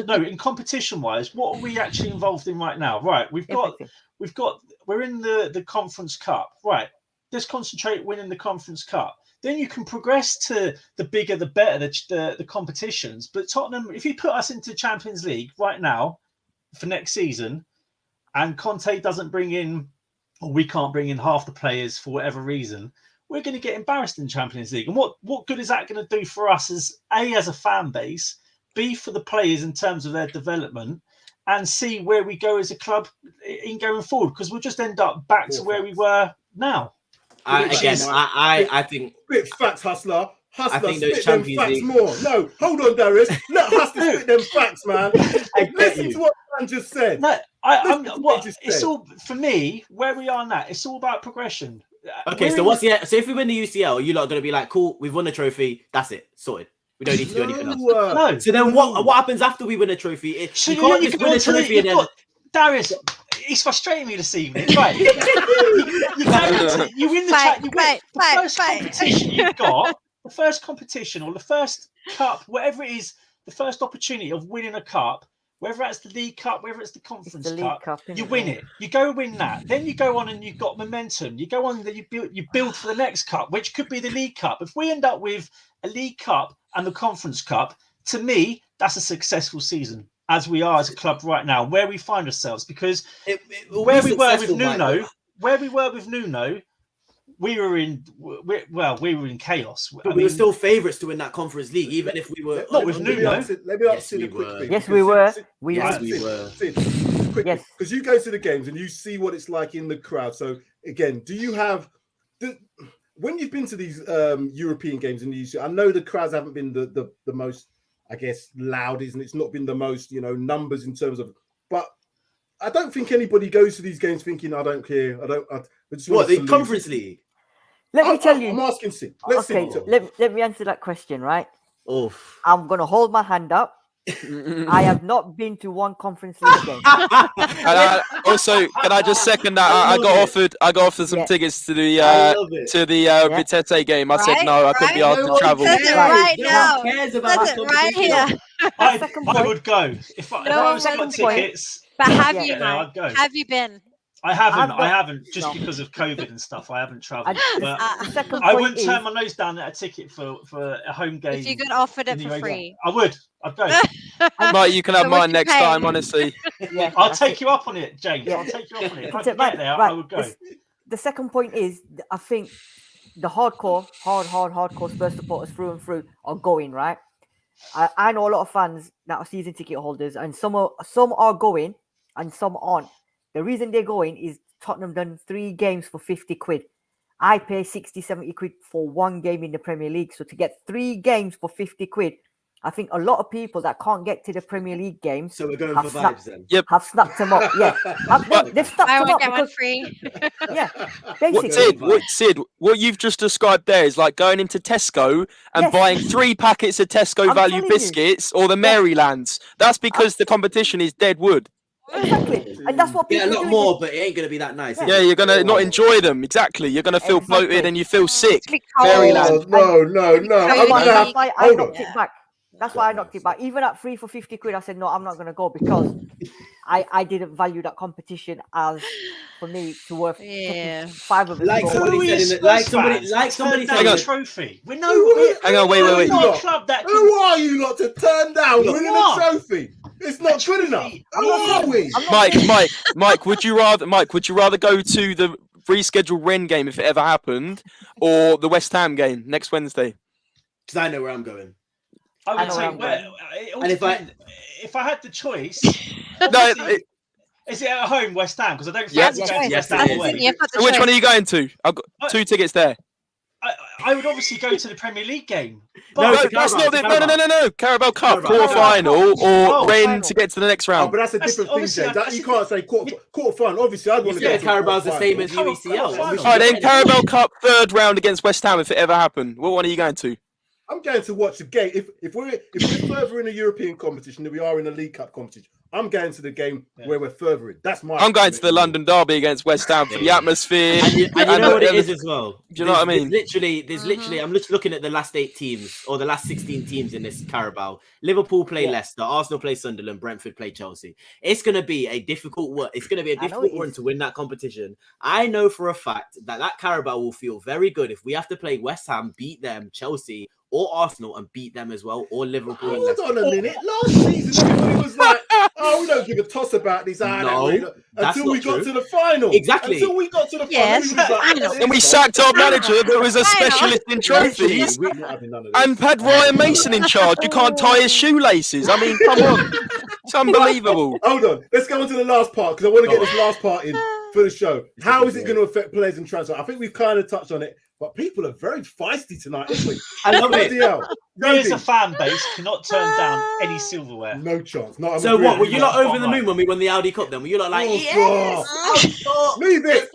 No, in competition-wise, what are we actually involved in right now? Right, we're in the Conference Cup. Right, let's concentrate winning the Conference Cup. Then you can progress to the bigger, the better, the competitions. But Tottenham, if you put us into Champions League right now for next season, and Conte doesn't bring in, or we can't bring in half the players for whatever reason, we're going to get embarrassed in Champions League. And what good is that going to do for us as a fan base, B, for the players in terms of their development, and C, where we go as a club in going forward? Because we'll just end up back to where we were now. I think Spit facts, Hustler. I think Spit those them Champions facts League- more. No, hold on, Darius. Let Hustler spit them facts, man. I get Listen you. to what man just said. No, Listen to what he just it's said. all for me. Where we are now, it's all about progression. Okay, so so if we win the UCL, you lot are going to be like, cool, we've won the trophy, that's it, sorted. We don't need to do anything else. No. So then what happens after we win a trophy? You can't just win a trophy and then... Darius, he's frustrating me this evening. Right. you win the first competition you've got, the first competition or the first cup, whatever it is, the first opportunity of winning a cup, whether that's the League Cup, whether it's the Conference Cup, you win it. You go win that. Then you go on and you've got momentum. You go on that you build for the next cup, which could be the League Cup. If we end up with a League Cup and the Conference Cup, to me, that's a successful season, as we are as a club right now, where we find ourselves. Because where we were with Nuno, we were in chaos. We were still favourites to win that Conference League, even if we were not with Nuno. Let me ask you the quick thing. Yes, we were. Yes, we were. Yes, because you go to the games and you see what it's like in the crowd. So again, do you have when you've been to these European games and I know the crowds haven't been the most, I guess, loudest, and it's not been the most, numbers in terms of, but I don't think anybody goes to these games thinking, I don't care. I just What, the Conference League? Let me tell you. I'm asking Sid. Let me answer that question, right? Oof. I'm going to hold my hand up. I have not been to one Conference League game. And also, can I just second that? I got offered some tickets to the Vitesse game. I said no, I couldn't be asked to travel. Says it right now. Cares about Says it right here. I would go if I was got tickets. But have you, I'd go. Have you been? I haven't, just because of COVID and stuff. I haven't travelled. But I wouldn't turn my nose down at a ticket for a home game. If you got offered it for free, I would. I'd go. Mate, you can have mine next time, honestly. Yeah, I'll take you up on it, James. I'll take you up on it. If I could get there, I would go. The second point is, I think the hardcore Spurs supporters through and through are going, right? I know a lot of fans that are season ticket holders, and some are going and some aren't. The reason they're going is Tottenham done 3 games for 50 quid. I pay 60, 70 quid for 1 game in the Premier League. So to get 3 games for 50 quid, I think a lot of people that can't get to the Premier League games so we're going for vibes then. Yep. Have snapped them up. Yeah. They've snapped I them would up get one because, free. yeah, basically. Sid, what you've just described there is like going into Tesco and buying 3 packets of Tesco I'm value telling you. biscuits or the Marylands. That's because the competition is dead wood. Exactly, and that's what Get people a lot do. more, but it ain't gonna be that nice. Yeah, you're gonna not enjoy them. Exactly. You're gonna feel bloated and you feel sick. Maryland. No. That's I'm why, gonna have. I Hold on. knocked it back. That's why I knocked it back. Even at 3 for 50 quid, I said no, I'm not going to go because I didn't value that competition as for me to worth taking 5 of it. Like to go. somebody said in the, like somebody said in the the, trophy. We know. Hang on, wait. We're not a club that can. Who are you lot to turn down Look, winning what? a trophy? It's not good enough. Who are we? Mike, would you rather go to the rescheduled Ren game if it ever happened, or the West Ham game next Wednesday? because I know where I'm going. I would say if I had the choice. Is it at home, West Ham? Because I don't fancy going to West Ham away. So which one are you going to? I've got 2 tickets there. I would obviously go to the Premier League game. But that's not it. No. Carabao Cup, quarter-final, or Ren to get to the next round. But that's a different thing, James. You can't say quarter-final. Obviously, I'd want to get Carabao's the same as UECL. All right, then Carabao Cup, 3rd round against West Ham if it ever happened. What one are you going to? I'm going to watch the game. If we're further in a European competition than we are in a League Cup competition, I'm going to the game where we're further in. That's my. I'm going to the London derby against West Ham for the atmosphere. And you know what it is as well. Do you know what I mean? There's literally. I'm just looking at the last 8 teams or the last 16 teams in this Carabao. Liverpool play Leicester, Arsenal play Sunderland, Brentford play Chelsea. It's going to be a difficult one. It's going to be a difficult one to win that competition. I know for a fact that Carabao will feel very good if we have to play West Ham, beat them, Chelsea, or Arsenal and beat them as well, or Liverpool. Hold on a minute. Last season, everybody was like, "Oh, we don't give a toss about this." Until we got to the final. Exactly. Until we got to the final. And we sacked our manager that was a specialist in trophies and had Ryan Mason in charge. You can't tie his shoelaces. I mean, come on. It's unbelievable. Hold on. Let's go on to the last part because I want to get this last part in for the show. How is it going to affect players and transfer? I think we've kind of touched on it. But people are very feisty tonight, aren't we? I love it. We as a fan base cannot turn down any silverware. No chance. So what? Were you not over the moon when we won the Audi Cup then? Were you not like, yes! Leave it!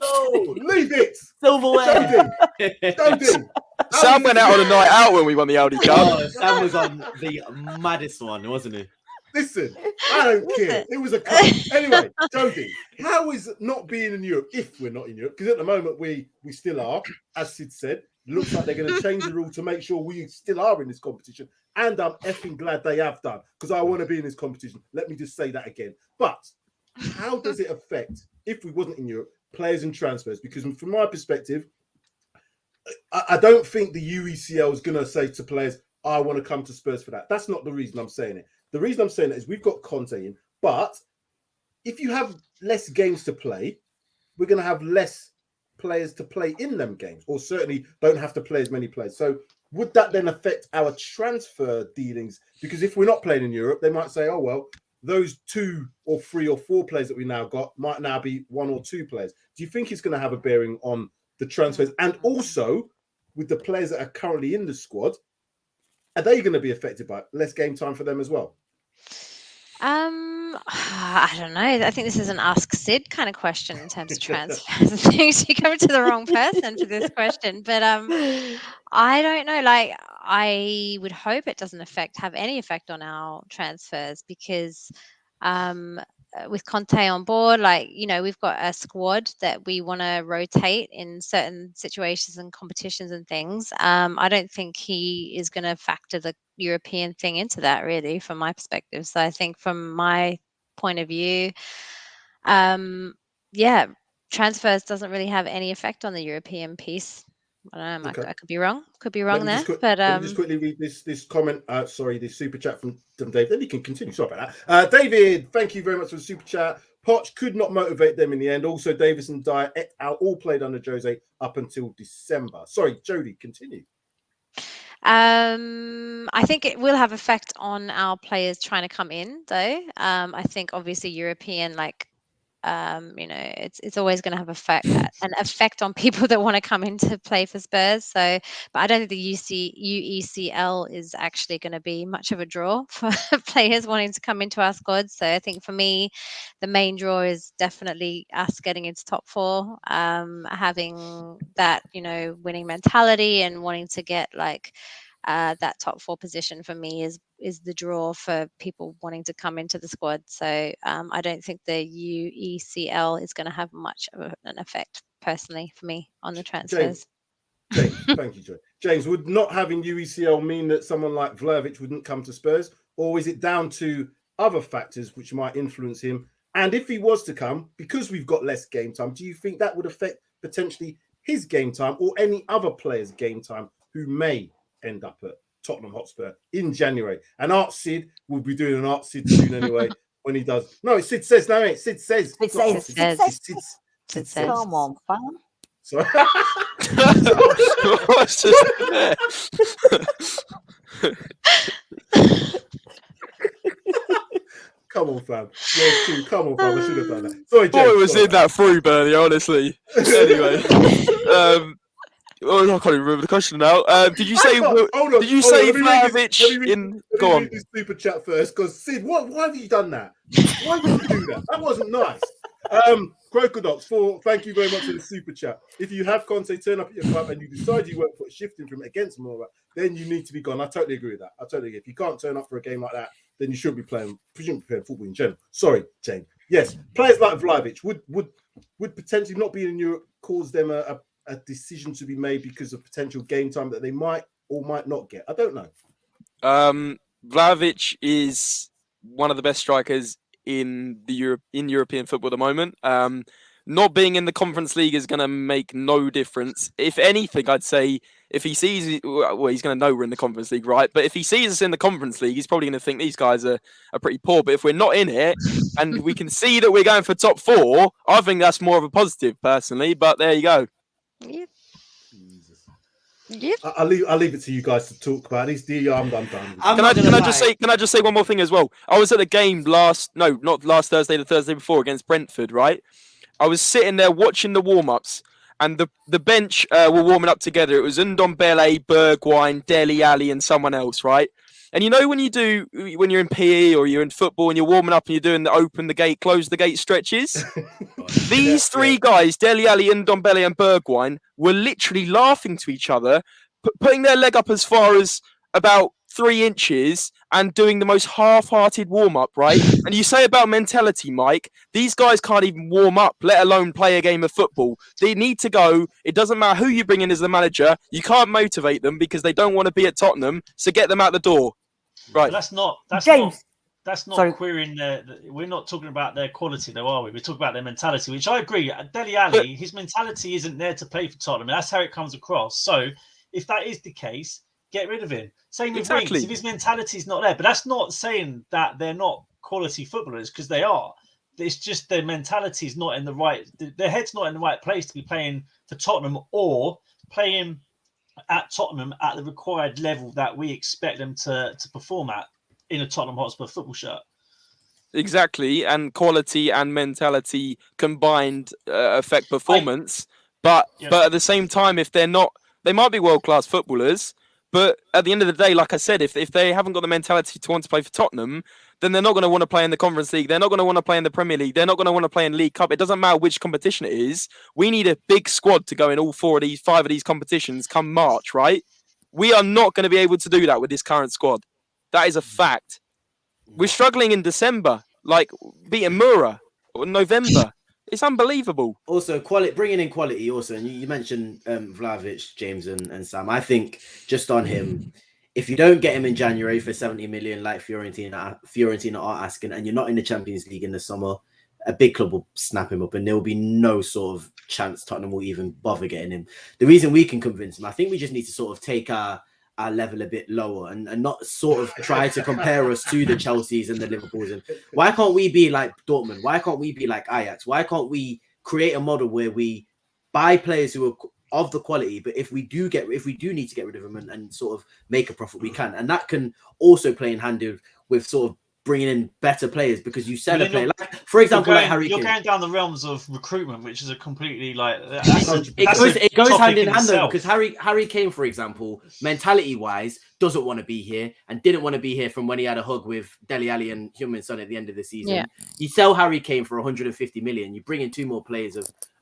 Leave it! Silverware! Don't. Sam went out on a night out when we won the Audi Cup. Oh, Sam was on the maddest one, wasn't he? Listen, I don't care. It was a cup. Anyway, Jody, how is not being in Europe, if we're not in Europe, because at the moment we still are, as Sid said, looks like they're going to change the rule to make sure we still are in this competition. And I'm effing glad they have done, because I want to be in this competition. Let me just say that again. But how does it affect, if we wasn't in Europe, players and transfers? Because from my perspective, I don't think the UECL is going to say to players, I want to come to Spurs for that. That's not the reason I'm saying it. The reason I'm saying that is we've got Conte in, but if you have less games to play, we're going to have less players to play in them games, or certainly don't have to play as many players. So would that then affect our transfer dealings? Because if we're not playing in Europe, they might say, oh, well, those 2 or 3 or 4 players that we now got might now be 1 or 2 players. Do you think it's going to have a bearing on the transfers? And also with the players that are currently in the squad, are they going to be affected by less game time for them as well? I don't know. I think this is an Ask Sid kind of question in terms of transfers and things. You come to the wrong person for this question, but I don't know. Like, I would hope it doesn't have any effect on our transfers because with Conte on board, we've got a squad that we want to rotate in certain situations and competitions and things. I don't think he is going to factor the European thing into that, really, from my perspective. So I think from my point of view, transfers doesn't really have any effect on the European piece. I don't know. I could be wrong. Let me just quickly read this comment. This super chat from Dave. Then you can continue. Sorry about that. David, thank you very much for the super chat. Poch could not motivate them in the end. Also, Davis and Dyer et al. All played under Jose up until December. Sorry, Jodie, continue. I think it will have effect on our players trying to come in, though. I think obviously European, it's always going to have an effect on people that want to come in to play for Spurs. So, but I don't think the UECL is actually going to be much of a draw for players wanting to come into our squad. So I think for me, the main draw is definitely us getting into top 4, having that, winning mentality and wanting to get that top 4 position for me is the draw for people wanting to come into the squad. So I don't think the UECL is going to have much of an effect personally for me on the transfers. James, thank you, Joy. James, would not having UECL mean that someone like Vlahovic wouldn't come to Spurs, or is it down to other factors which might influence him? And if he was to come, because we've got less game time, do you think that would affect potentially his game time or any other player's game time who may end up at Tottenham Hotspur in January? And Art Sid will be doing an Art Sid soon anyway when he does. No, Sid says, no, mate, Sid says. It says. Sid says. Come on, fam. Sorry. What's just there? Come on, fam. Yeah, it's true. Come on, fam. I should have done that. Sorry, James. Boy, was in that through, Bernie, honestly. Anyway. I can't even remember the question now. Did you say Vlahovic in... Go on. Read this super chat first, because Sid, why have you done that? Why did you do that? That wasn't nice. Crocodiles, thank you very much for the super chat. If you have Conte turn up at your club and you decide you won't put shifting from against Mora, then you need to be gone. I totally agree with that. I totally agree. If you can't turn up for a game like that, then you shouldn't be playing football in general. Sorry, Jane. Yes, players like Vlahovic would potentially not be in Europe cause them a decision to be made because of potential game time that they might or might not get. I don't know. Vlahovic is one of the best strikers in European football at the moment. Not being in the Conference League is going to make no difference. If anything, I'd say if he sees, well, he's going to know we're in the Conference League, right? But if he sees us in the Conference League, he's probably going to think these guys are pretty poor. But if we're not in it and we can see that we're going for top 4, I think that's more of a positive, personally. But there you go. Yep. Yep. I'll leave it to you guys to talk about it. I'm done. Can I just say one more thing as well? I was at a game not last Thursday, the Thursday before against Brentford, right? I was sitting there watching the warm-ups, and the bench were warming up together. It was Ndombele, Bergwijn, Dele Alli, and someone else, right? And you know when you're in PE or you're in football and you're warming up and you're doing the open the gate, close the gate stretches? These three guys, Dele Alli, Ndombele, and Bergwijn, were literally laughing to each other, putting their leg up as far as about 3 inches and doing the most half-hearted warm-up, right? And you say about mentality, Mike, these guys can't even warm up, let alone play a game of football. They need to go. It doesn't matter who you bring in as the manager. You can't motivate them because they don't want to be at Tottenham, so get them out the door. Right. But that's James. not Sorry. querying we're not talking about their quality, though, are we? We're talking about their mentality, which I agree. Dele Alli, his mentality isn't there to play for Tottenham. That's how it comes across. So if that is the case, get rid of him. Same with Rings. If his mentality is not there, but that's not saying that they're not quality footballers, because they are. It's just their mentality is not in the right. Their head's not in the right place to be playing for Tottenham or playing at Tottenham at the required level that we expect them to perform at in a Tottenham Hotspur football shirt. Exactly, and quality and mentality combined affect performance. But at the same time, if they're not, they might be world-class footballers. But at the end of the day, like I said, if they haven't got the mentality to want to play for Tottenham, then they're not going to want to play in the Conference League. They're not going to want to play in the Premier League. They're not going to want to play in League Cup. It doesn't matter which competition it is. We need a big squad to go in all 5 of these competitions come March, right? We are not going to be able to do that with this current squad. That is a fact. We're struggling in December, like beating Mura or November. It's unbelievable. Also, bringing in quality also, and you mentioned Vlahovic, James and Sam. I think just on him, if you don't get him in January for 70 million, like Fiorentina are asking, and you're not in the Champions League in the summer, a big club will snap him up and there will be no sort of chance Tottenham will even bother getting him. The reason we can convince him, I think we just need to sort of take our level a bit lower and not sort of try to compare us to the Chelseas and the Liverpools. And why can't we be like Dortmund? Why can't we be like Ajax? Why can't we create a model where we buy players who are of the quality, but if we do need to get rid of them and sort of make a profit, we can. And that can also play in hand with sort of bringing in better players, because you sell a player, like, for example, like Harry Kane. You're going down the realms of recruitment, which is a completely like it goes hand in hand though, because Harry Kane, for example, mentality wise, doesn't want to be here and didn't want to be here from when he had a hug with Dele Alli and Heung-min Son at the end of the season. Yeah. You sell Harry Kane for 150 million, you bring in 2 more players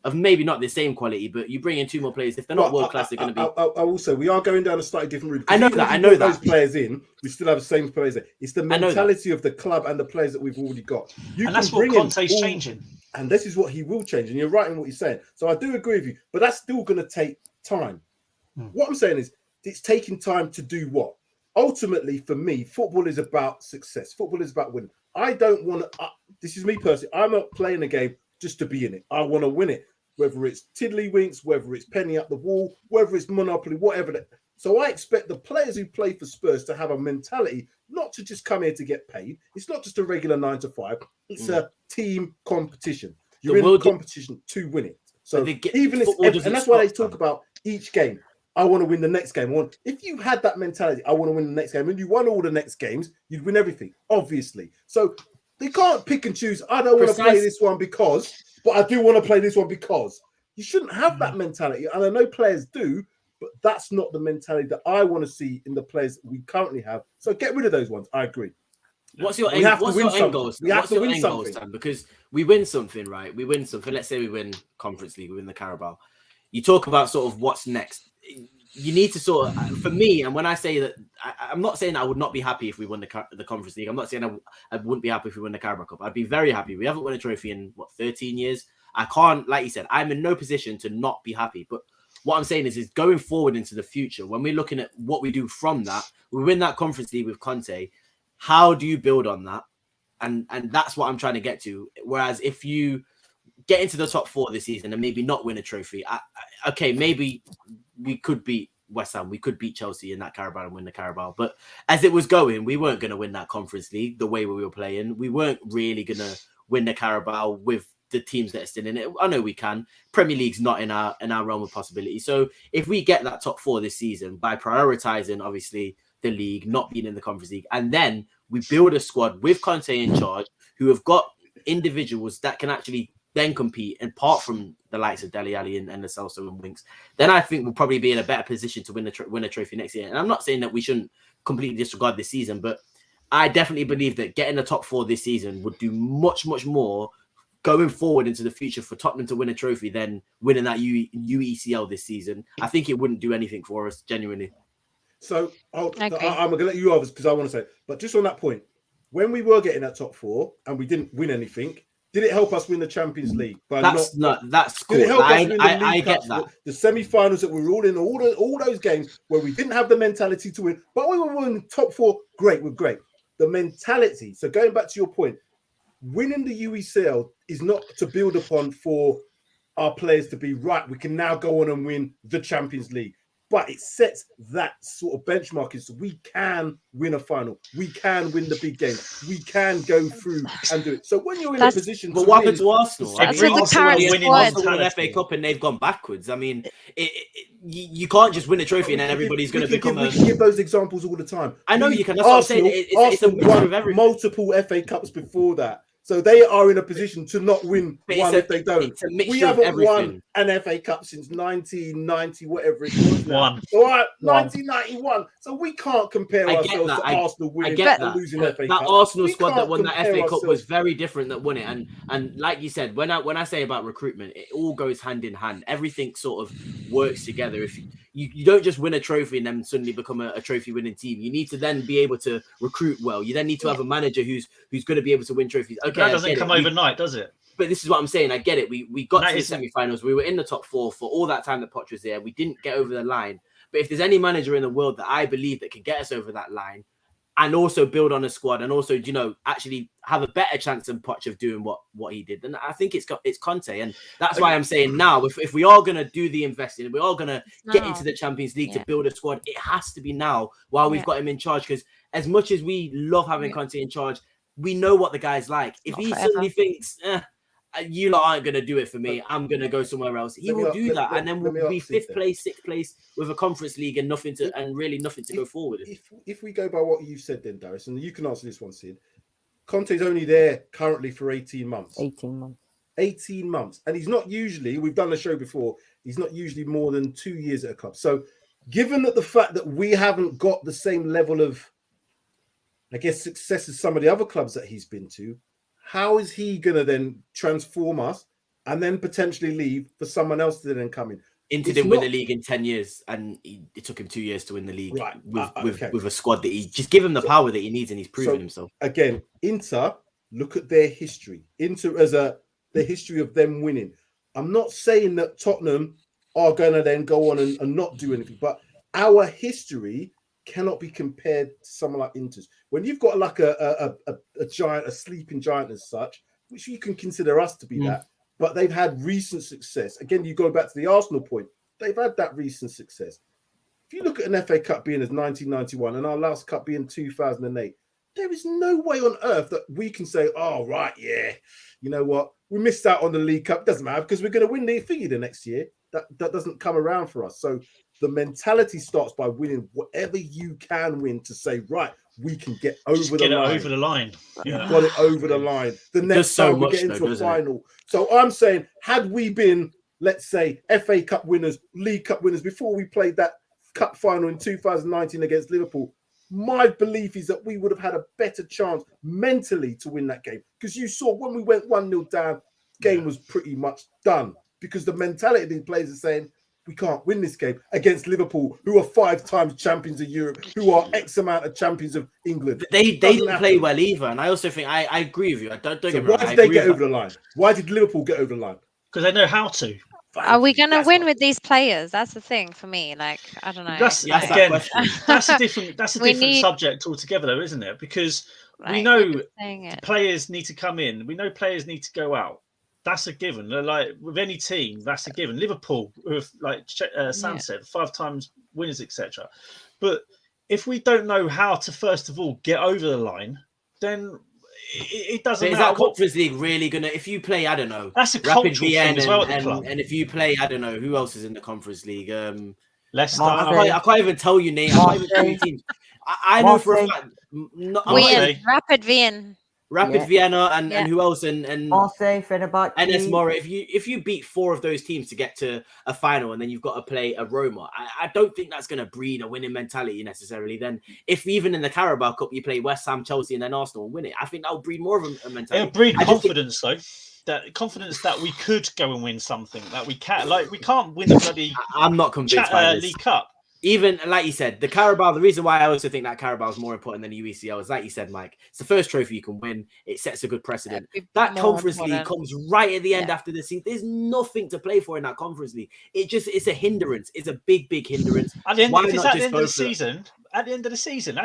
of maybe not the same quality, but you bring in 2 more players. If they're not world class, they're going to be. I will say we are going down a slightly different route. I know that. I know that. Those players in, we still have the same players there. It's the mentality of the club and the players that we've already got. And that's what Conte's changing. And this is what he will change. And you're right in what you're saying. So I do agree with you, but that's still going to take time. What I'm saying is it's taking time to do what? Ultimately, for me, football is about success. Football is about winning. I don't want to, this is me personally, I'm not playing a game just to be in it. I want to win it, whether it's tiddlywinks, whether it's penny up the wall, whether it's Monopoly, whatever. So I expect the players who play for Spurs to have a mentality, not to just come here to get paid. It's not just a regular 9 to 5. It's a team competition. You're in a competition to win it. So even if, and that's why they talk about each game. I want to win the next game. If you had that mentality, I want to win the next game, and you won all the next games, you'd win everything, obviously. So they can't pick and choose. I don't want to play this one because, but I do want to play this one because. You shouldn't have that mentality. And I know players do, but that's not the mentality that I want to see in the players we currently have. So get rid of those ones. I agree. What's your end goals? We have to win something. Because we win something, right? We win something. Let's say we win Conference League, we win the Carabao. You talk about sort of what's next. You need to sort of, for me, and when I say that, I'm not saying I would not be happy if we won the Conference League. I'm not saying I wouldn't be happy if we won the Carabao Cup. I'd be very happy. We haven't won a trophy in, 13 years? I can't, like you said, I'm in no position to not be happy. But what I'm saying is going forward into the future, when we're looking at what we do from that, we win that Conference League with Conte, how do you build on that? And that's what I'm trying to get to. Whereas if you get into the top 4 this season and maybe not win a trophy, okay, maybe we could beat West Ham, we could beat Chelsea in that Carabao and win the Carabao. But as it was going, we weren't going to win that Conference League the way we were playing. We weren't really going to win the Carabao with the teams that are still in it. I know we can. Premier League's not in our realm of possibility. So if we get that top 4 this season by prioritizing, obviously, the league, not being in the Conference League, and then we build a squad with Conte in charge who have got individuals that can actually then compete, and apart from the likes of Dele Alli and the Celso and Winks, then I think we'll probably be in a better position to win a trophy next year. And I'm not saying that we shouldn't completely disregard this season, but I definitely believe that getting the top 4 this season would do much, much more going forward into the future for Tottenham to win a trophy than winning that UECL this season. I think it wouldn't do anything for us, genuinely. So I'm going to let you others because I want to say, but just on that point, when we were getting that top 4 and we didn't win anything, did it help us win the Champions League? That's cool. Did it help us win the I League get Cups, that. the semi-finals that we were all in, all those games where we didn't have the mentality to win, but we were in the top 4. Great, we're great. The mentality. So going back to your point, winning the UECL is not to build upon for our players to be right. We can now go on and win the Champions League. But it sets that sort of benchmark is we can win a final. We can win the big game. We can go through and do it. So when you're in a position but what happened to Arsenal? That's with the current squad. Arsenal won an FA Cup and they've gone backwards. I mean, you can't just win a trophy and then everybody's going to become We can give those examples all the time. I know you can. That's what I'm saying. It's a mixture of everything. Multiple FA Cups before that. So they are in a position to not win one if they don't. We haven't won an FA Cup since 1990, whatever it was. All right, 1991. So we can't compare ourselves to Arsenal winning and losing FA Cup. That Arsenal squad that won that FA Cup was very different that won it. And like you said, when I say about recruitment, it all goes hand in hand. Everything sort of works together. If you don't just win a trophy and then suddenly become a trophy winning team. You need to then be able to recruit well. You then need to have a manager who's going to be able to win trophies. Okay, that doesn't come overnight, does it? But this is what I'm saying. I get it. We got to the semi-finals. We were in the top 4 for all that time that Poch was there. We didn't get over the line. But if there's any manager in the world that I believe that can get us over that line and also build on a squad and also, actually have a better chance than Poch of doing what he did, then I think it's Conte. And that's why I'm saying now, if we are going to do the investing, if we are going to get into the Champions League to build a squad, it has to be now while we've got him in charge. Because as much as we love having Conte in charge, we know what the guy's like. If he suddenly thinks, you lot aren't going to do it for me, I'm going to go somewhere else, he will do that. And then we'll be 5th place, 6th place with a Conference League and nothing to go forward. If we go by what you've said then, Darius, and you can answer this one, Sid, Conte's only there currently for 18 months. 18 months. And he's not usually, we've done the show before, he's not usually more than 2 years at a club. So given that the fact that we haven't got the same level of, I guess, success as some of the other clubs that he's been to, how is he going to then transform us and then potentially leave for someone else to then come in. Inter didn't win the league in 10 years, and it took him 2 years to win the league with a squad that he just give him the power that he needs, and he's proven himself. Again, Inter, look at their history. Inter as the history of them winning. I'm not saying that Tottenham are going to then go on and not do anything, but our history cannot be compared to someone like Inter's. When you've got like a giant, a sleeping giant as such, which you can consider us to be that, but they've had recent success. Again, you go back to the Arsenal point, they've had that recent success. If you look at an FA Cup being as 1991 and our last cup being 2008, there is no way on earth that we can say, oh, right, yeah, you know what? We missed out on the League Cup. Doesn't matter because we're going to win the thingy the next year. That doesn't come around for us. So the mentality starts by winning whatever you can win to say, right, we can get over the line. Over the line. You've got it over the line. The next time we get into a final. So I'm saying, had we been, let's say, FA Cup winners, League Cup winners before we played that cup final in 2019 against Liverpool, my belief is that we would have had a better chance mentally to win that game. Because you saw when we went 1-0 down, game was pretty much done. Because the mentality of these players is saying, we can't win this game against Liverpool, who are 5 times champions of Europe, who are X amount of champions of England. They didn't play well either. And I also think, I agree with you. Don't get me wrong. Why did they get over the line? Why did Liverpool get over the line? Because they know how to. Are we going to win with these players? That's the thing for me. Like, I don't know. That's a different subject altogether, though, isn't it? Because we know players need to come in. We know players need to go out. That's a given. Like with any team, that's a given. Liverpool, with like Sam said, 5 times winners, etc. But if we don't know how to first of all get over the line, then it doesn't matter. Is that Conference League really gonna? If you play, I don't know, that's a cultural thing as well at the club. And if you play, I don't know who else is in the Conference League. Leicester. I can't even tell you names. I can't even tell you teams. I know for a fact. Rapid Vienna. Rapid Vienna and who else and Marseille, Fenerbahce, NS Mora. If you beat 4 of those teams to get to a final and then you've got to play a Roma, I don't think that's going to breed a winning mentality necessarily. Then if even in the Carabao Cup you play West Ham, Chelsea, and then Arsenal and win it, I think that will breed more of a mentality. It'll breed confidence though. That confidence that we could go and win something that we can. Like we can't win the bloody. I'm not convinced by this. League Cup. Even like you said, the Carabao, the reason why I also think that Carabao is more important than the UECL is, like you said, Mike, it's the first trophy you can win. It sets a good precedent. That Conference League comes right at the end after the season. There's nothing to play for in that Conference League. It's a hindrance. It's a big hindrance. At the end of the season,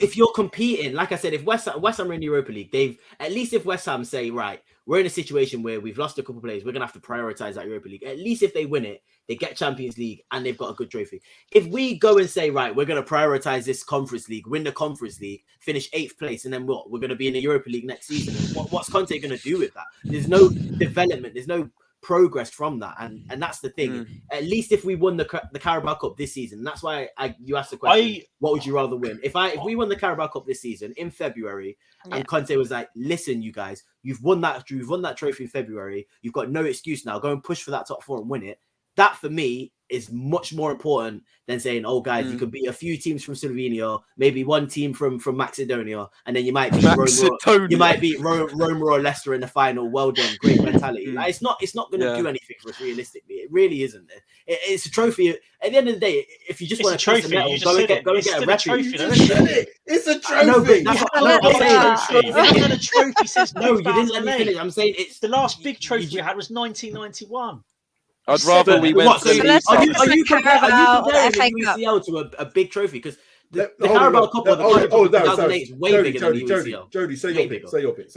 if you're competing, like I said, if West Ham are in the Europa League, if West Ham say, right, we're in a situation where we've lost a couple of players, we're gonna have to prioritize that Europa League. At least if they win it, they get Champions League and they've got a good trophy. If we go and say, right, we're gonna prioritize this Conference League, win the Conference League, finish 8th place, and then what? We're gonna be in the Europa League next season. What's Conte gonna do with that? There's no development. There's no progress from that, and that's the thing. At least if we won the Carabao Cup this season, that's why you asked the question, what would you rather win? If we won the Carabao Cup this season in February and Conte was like, listen, you guys, you've won that trophy in February, you've got no excuse now, go and push for that top 4 and win it. That for me is much more important than saying, oh guys, you could beat a few teams from Slovenia, maybe one team from Macedonia, and then you might beat Roma or Leicester in the final. Well done, great mentality. Like, it's not going to do anything for us realistically. It really isn't. It's a trophy. At the end of the day, if you just want a trophy, go and get a record. It's a trophy. A trophy since no, you didn't let me finish. I'm saying it's the last big trophy we had was 1991. I'd rather we went to the League Cup. Are you comparing the UCL to a big trophy? Because the Carabao Cup or the 2008 is way bigger than the UCL. Jody, say your bit.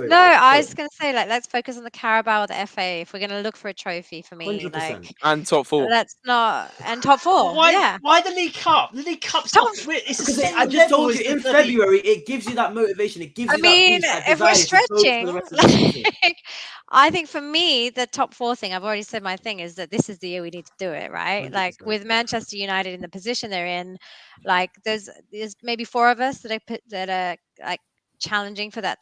No, I was going to say, like, let's focus on the Carabao or the FA if we're going to look for a trophy for me. 100%. Like, and top 4. Let's not and top 4. Why the League Cup? The League Cup's not. I just told you in February, it gives you that motivation. It gives you that if we're stretching, I think for me, the top 4 thing, I've already said my thing, is that this is the year we need to do it, right? 100%. Like with Manchester United in the position they're in, like there's maybe 4 of us that are like challenging for that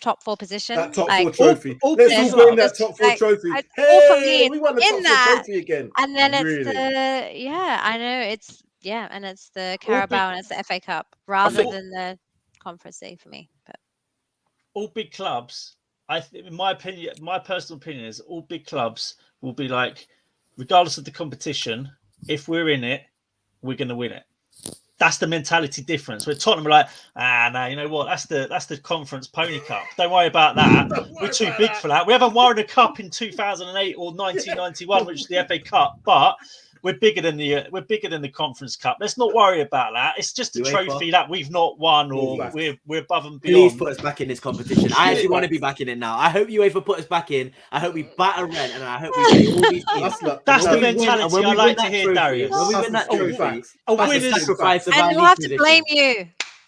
top 4 position. That top 4 like, trophy. Let's all win that top 4 trophy. Hey, we won the top 4 trophy again. And then it's I know it's and it's the Carabao and it's the FA Cup rather than the Conference League for me. But all big clubs in my opinion, my personal opinion is all big clubs will be like, regardless of the competition, if we're in it, we're going to win it. That's the mentality difference. Where Tottenham are like, no, you know what? That's the Conference Pony Cup. Don't worry about that. We're too big for that. We haven't won a cup in 2008 or 1991, which is the FA Cup, but we're bigger than the Conference Cup. Let's not worry about that. It's just a trophy that we've not won, or we're above and beyond. Please put us back in this competition. I actually want to be back in it now. I hope UEFA put us back in. I hope we batter Rent, and I hope we play all these teams. That's the mentality I like to hear, Darius. When we win that trophy, a winner's sacrifice of and we'll have to blame you.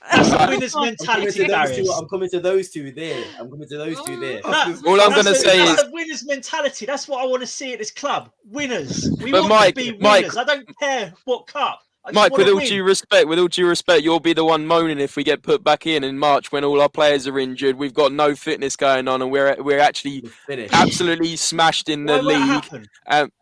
That's the winner's mentality, Darius. I'm coming to those two there. All I'm going to say is a winner's mentality. That's what I want to see at this club. Winners. We But want Mike, to be winners. I don't care what cup. Mike, with all due respect, you'll be the one moaning if we get put back in March when all our players are injured. We've got no fitness going on, and we're actually absolutely smashed in the league.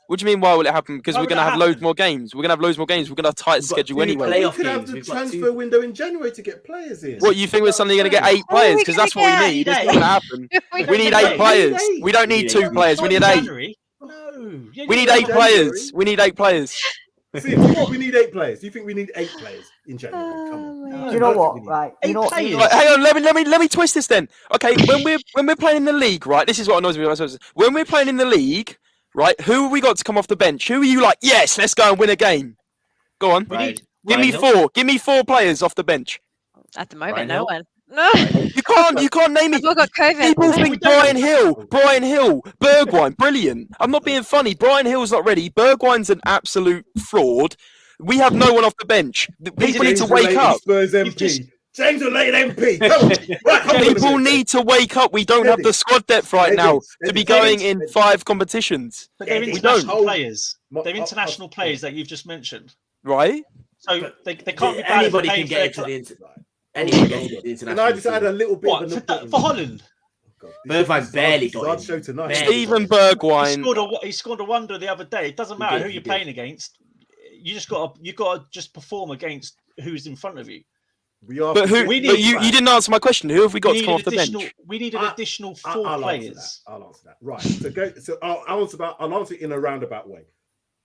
What do you mean? Why will it happen? Because we're going to have loads more games. We're going to have loads more games. We're going to have a tight schedule anyway. We could have the transfer window in January to get players in. What, you think we're suddenly going to get 8 players? Because that's what we need. It's not going to happen. We need 8 players. We don't need 2 players. We need 8. No. We need 8 players. We need 8 players. See, we need 8 players. Do you think we need 8 players in January? Come on. Do you know what? Right. You know, hang on. Let me twist this then. Okay, when we're playing in the league, right? This is what annoys me about Spurs. When we're playing in the league, right? Who have we got to come off the bench? Who are you like? Yes, let's go and win a game. Go on. Give me 4. Give me 4 players off the bench. At the moment, no one. No. You can't name me. We've got COVID. People think Brian Hill, Bergwijn, brilliant. I'm not being funny. Brian Hill's not ready. Bergwijn's an absolute fraud. We have no one off the bench. People need to wake up. Spurs MP. James related MP. Come on. People need to wake up. We don't have the squad depth right now to be going in 5 competitions. But they're international players. They're international players that you've just mentioned. Right. So they can't be bad. Anybody can get into the international. And I just had a little bit for Holland. Bergwijn barely got hard show tonight. Stephen Bergwijn. He scored a wonder the other day. It doesn't matter who you're playing against. You got to just perform against who's in front of you. You didn't answer my question. Who have we got to come off the bench? We need an additional 4 players. I'll answer that. Right. So I'll answer it in a roundabout way.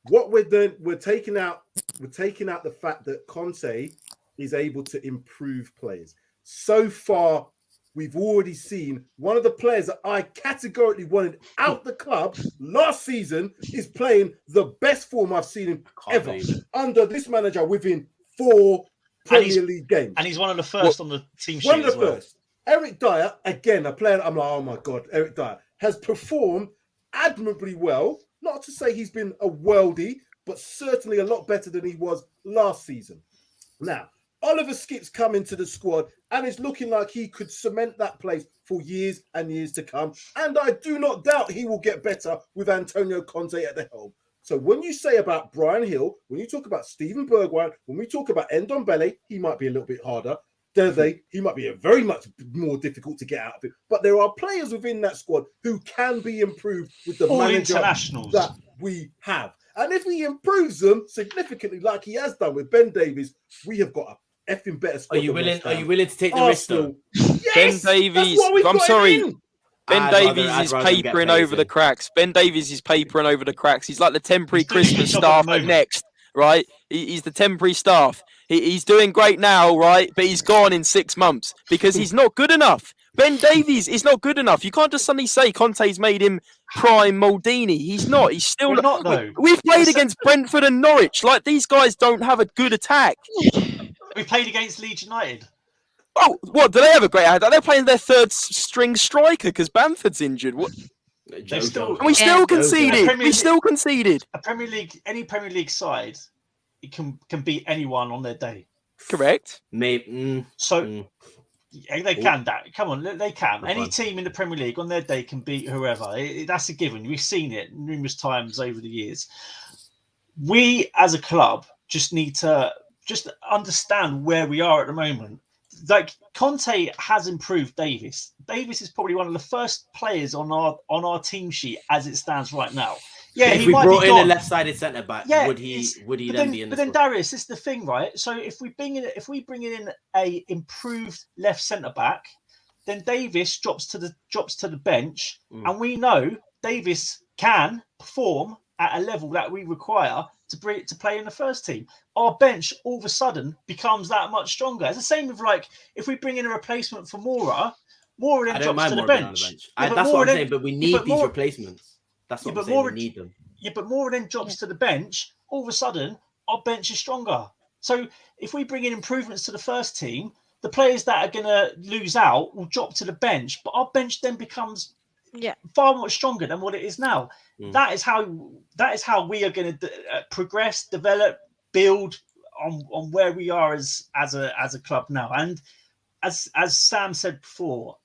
What we're doing, we're taking out the fact that Conte is able to improve players. So far, we've already seen one of the players that I categorically wanted out the club last season is playing the best form I've seen him ever under this manager within 4 Premier League games. And he's one of the first on the team sheet. One of the first. Eric Dyer, again, a player I'm like, oh my God, Eric Dyer has performed admirably well. Not to say he's been a worldie, but certainly a lot better than he was last season. Now, Oliver Skipp's come into the squad and it's looking like he could cement that place for years and years to come. And I do not doubt he will get better with Antonio Conte at the helm. So when you say about Brian Hill, when you talk about Stephen Bergwijn, when we talk about Ndombele, he might be a little bit harder. He might be very much more difficult to get out of it. But there are players within that squad who can be improved with the manager that we have. And if he improves them significantly, like he has done with Ben Davies, we have got a effing better squad. Are you willing to take the risk though? Yes, Ben Davies, I'm sorry. Ben Davies is papering over the cracks. Ben Davies is papering over the cracks. He's like the temporary Christmas staff at Next, right? He's the temporary staff. He's doing great now, right? But he's gone in 6 months because he's not good enough. Ben Davies is not good enough. You can't just suddenly say Conte's made him prime Maldini. He's not. He's still not, though. We've played against Brentford and Norwich. Like, these guys don't have a good attack. We played against Leeds United. Oh, what? Do they have a great attack? They're playing their 3rd string striker because Bamford's injured. What? We still conceded. We still conceded. Any Premier League side, it can beat anyone on their day. Correct. They can. Come on, they can. Any team in the Premier League on their day can beat whoever. That's a given. We've seen it numerous times over the years. We, as a club, just need to understand where we are at the moment. Like, Conte has improved Davies. Davies is probably one of the first players on our team sheet as it stands right now. Yeah, if we brought in a left-sided centre back, would he then be in? But then, Darius, this is the thing, right? So if we bring in a improved left centre back, then Davis drops to the bench, and we know Davis can perform at a level that we require to play in the first team. Our bench all of a sudden becomes that much stronger. It's the same with like if we bring in a replacement for Mora then drops to the bench. That's what I'm saying, but we need these replacements. That's what I'm saying. We need them. Yeah, but Mora then drops to the bench. All of a sudden, our bench is stronger. So if we bring in improvements to the first team, the players that are going to lose out will drop to the bench, but our bench then becomes far more stronger than what it is now. That is how we are going to progress, develop, build on where we are as a club now. And as Sam said before,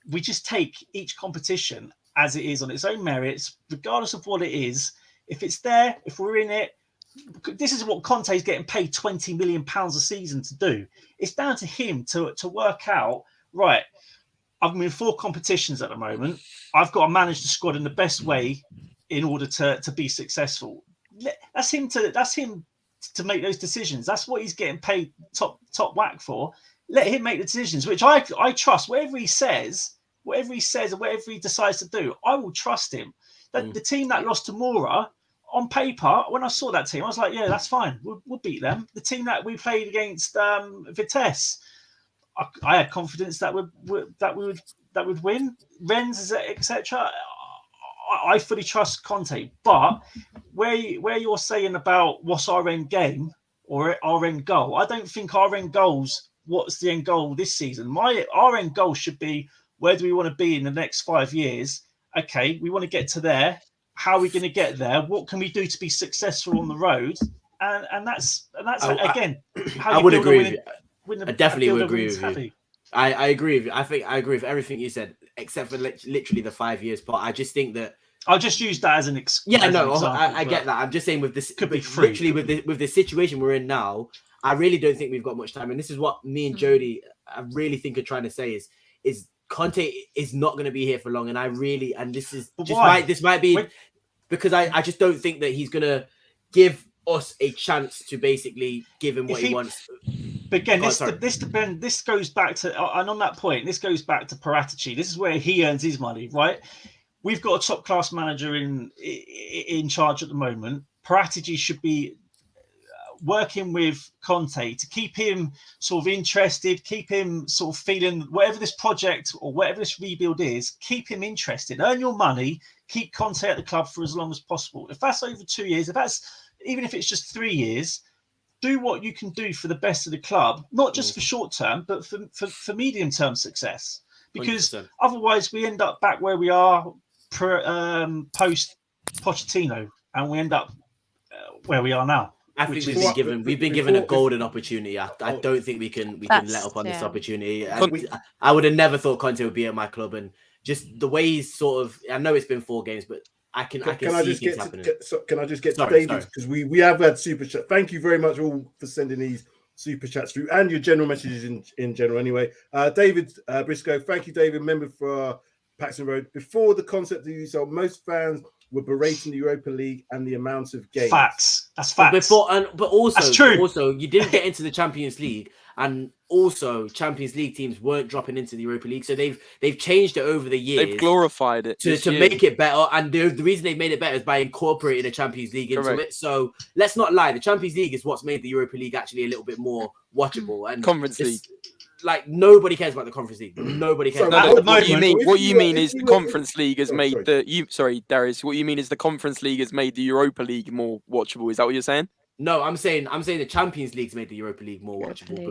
we just take each competition as it is on its own merits, regardless of what it is. If it's there, if we're in it, this is what Conte is getting paid £20 million a season to do. It's down to him to work out, right, I'm in 4 competitions at the moment. I've got to manage the squad in the best way in order to be successful. That's him to make those decisions. That's what he's getting paid top whack for. Let him make the decisions, which I trust. Whatever he says, or whatever he decides to do, I will trust him. That the team that lost to Mora, on paper, when I saw that team, I was like, yeah, that's fine. We'll beat them. The team that we played against Vitesse, I had confidence that we would win. Rennes, etc. I fully trust Conte. But where you're saying about what's our end game or our end goal, I don't think our end goals. What's the end goal this season? Our end goal should be, where do we want to be in the next 5 years? Okay, we want to get to there. How are we going to get there? What can we do to be successful on the road? And that's again. How I would agree with you. I definitely would agree with you. you. I agree with you. I think I agree with everything you said, except for literally the 5 years part. I just think that I'll just use that as an example. I get that. I'm just saying with this, could be free. Literally with the situation we're in now, I really don't think we've got much time. And this is what me and Jody, I really think are trying to say is Conte is not going to be here for long. And this might be because I just don't think that he's going to give us a chance to basically give him what he wants. But again, this goes back to, and on that point, this goes back to Paratici. This is where he earns his money, right? We've got a top class manager in charge at the moment. Paratici should be working with Conte to keep him sort of interested, keep him sort of feeling whatever this project or whatever this rebuild is, keep him interested, earn your money, keep Conte at the club for as long as possible. If that's over 2 years, even if it's just 3 years, do what you can do for the best of the club, not just for short term, but for medium term success. Because 100%. Otherwise we end up back where we are post Pochettino, and we end up where we are now. I think we've been given a golden opportunity. I don't think we can let up on this opportunity. I would have never thought Conte would be at my club, and just the way he's sort of. I know it's been 4 games, but can I just get to David, because we have had super chat. Thank you very much all for sending these super chats through and your general messages in general. Anyway, David Briscoe, thank you, David, member for Paxton Road. Before the concept of the USL, most fans were berating the Europa League and the amount of games. Facts. That's facts. But also, that's true. Also, you didn't get into the Champions League, and also Champions League teams weren't dropping into the Europa League. So they've changed it over the years. They've glorified it to make it better. And the reason they've made it better is by incorporating the Champions League into it. So let's not lie. The Champions League is what's made the Europa League actually a little bit more watchable. And Conference League. Like nobody cares about the Conference League. Nobody cares. What you mean is the Conference League has made Darius. What you mean is the Conference League has made the Europa League more watchable. Is that what you're saying? No, I'm saying the Champions League's made the Europa League more watchable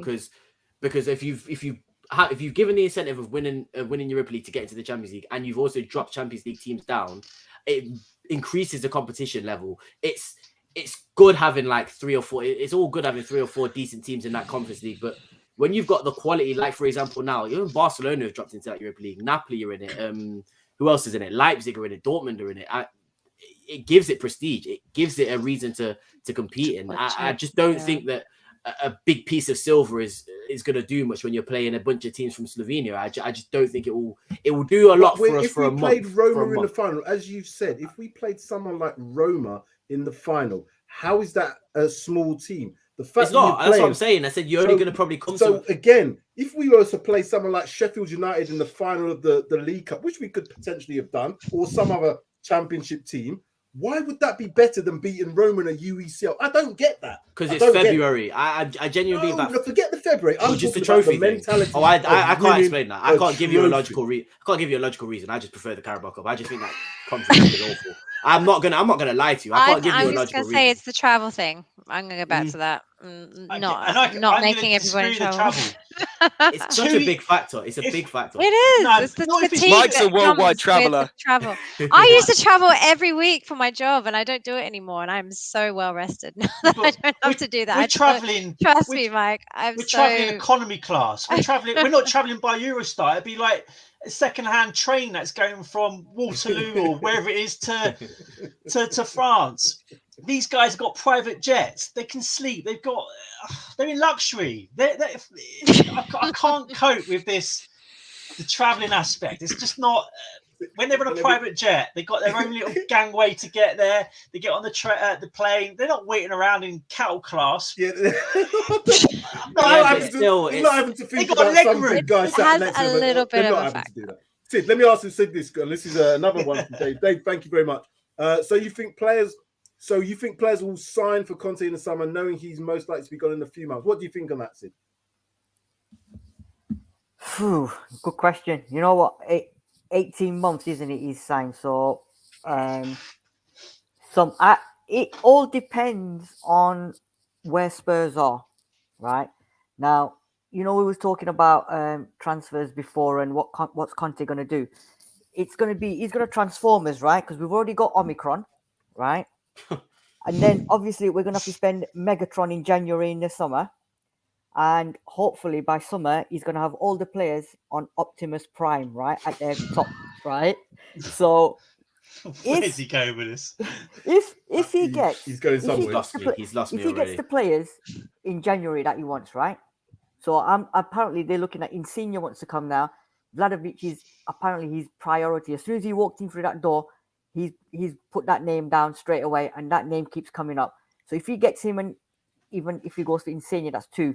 because if you've given the incentive of winning Europa League to get into the Champions League, and you've also dropped Champions League teams down, it increases the competition level. It's good having like 3 or 4. It's all good having 3 or 4 decent teams in that Conference League, but when you've got the quality, like for example now, even Barcelona have dropped into that Europa League, Napoli are in it. Who else is in it? Leipzig are in it. Dortmund are in it. It gives it prestige. It gives it a reason to compete in. I just don't think that a big piece of silver is going to do much when you're playing a bunch of teams from Slovenia. I just don't think it will do a lot for us for a month. If we played Roma in the final, as you said, if we played someone like Roma in the final, how is that a small team? The fact It's not. that That's what I'm saying. I said you're only going to probably come So to. again, if we were to play someone like Sheffield United in the final of the League Cup, which we could potentially have done, or some other championship team, why would that be better than beating Roma in a UECL? I don't get that. Because it's February. I genuinely believe that. Forget the February. I'm just the talking about trophy the thing. mentality. Oh, I can't explain that. I can't give you a trophy. logical reason. I can't give you a logical reason. I just prefer the Carabao Cup. I just think that conference is awful. I'm not gonna lie to you. I can't give you a I'm just logical gonna say reason. it's the travel thing. I'm gonna go back to that. I'm Not gonna making everyone in disagree with the trouble. It's such a big factor. It's a big factor. It is. No, it's the not if it's fatigue Mike's a that worldwide comes with traveller. travel. I used to travel every week for my job, and I don't do it anymore. And I'm so well rested now that I don't have to do that. We're I don't- traveling. Trust me, Mike. We're traveling economy class. We're traveling. We're not traveling by Eurostar. It'd be like a second-hand train that's going from Waterloo or wherever it is to France. These guys have got private jets. They can sleep. They're in luxury. I can't cope with this. The traveling aspect. It's just not. When they're on a private jet, they got their own little gangway to get there. They get on the plane. They're not waiting around in cattle class. Yeah. Not having to think they got about leg some room. big guy It sat has next a to them. little bit They're of not a having to do that. Sid, let me ask Sid this, and this is another one from Dave. Dave, thank you very much. So you think players will sign for Conte in the summer, knowing he's most likely to be gone in a few months? What do you think on that, Sid? Good question. You know what? 18 months, isn't it? He's signed. So, it all depends on where Spurs are, right? Now, we was talking about transfers before and what's Conte going to do. He's going to transform us, right? Because we've already got Omicron, right? And then obviously we're going to have to spend Megatron in January in the summer. And hopefully by summer, he's going to have all the players on Optimus Prime, right? At their top, right? So Where's he going with this? If he gets... He's going somewhere. He's lost me if he already. gets the players in January that he wants, right? So apparently they're looking at Insigne wants to come now. Vlahovic is apparently his priority. As soon as he walked in through that door, he's put that name down straight away, and that name keeps coming up. So if he gets him, and even if he goes to Insigne, that's 2.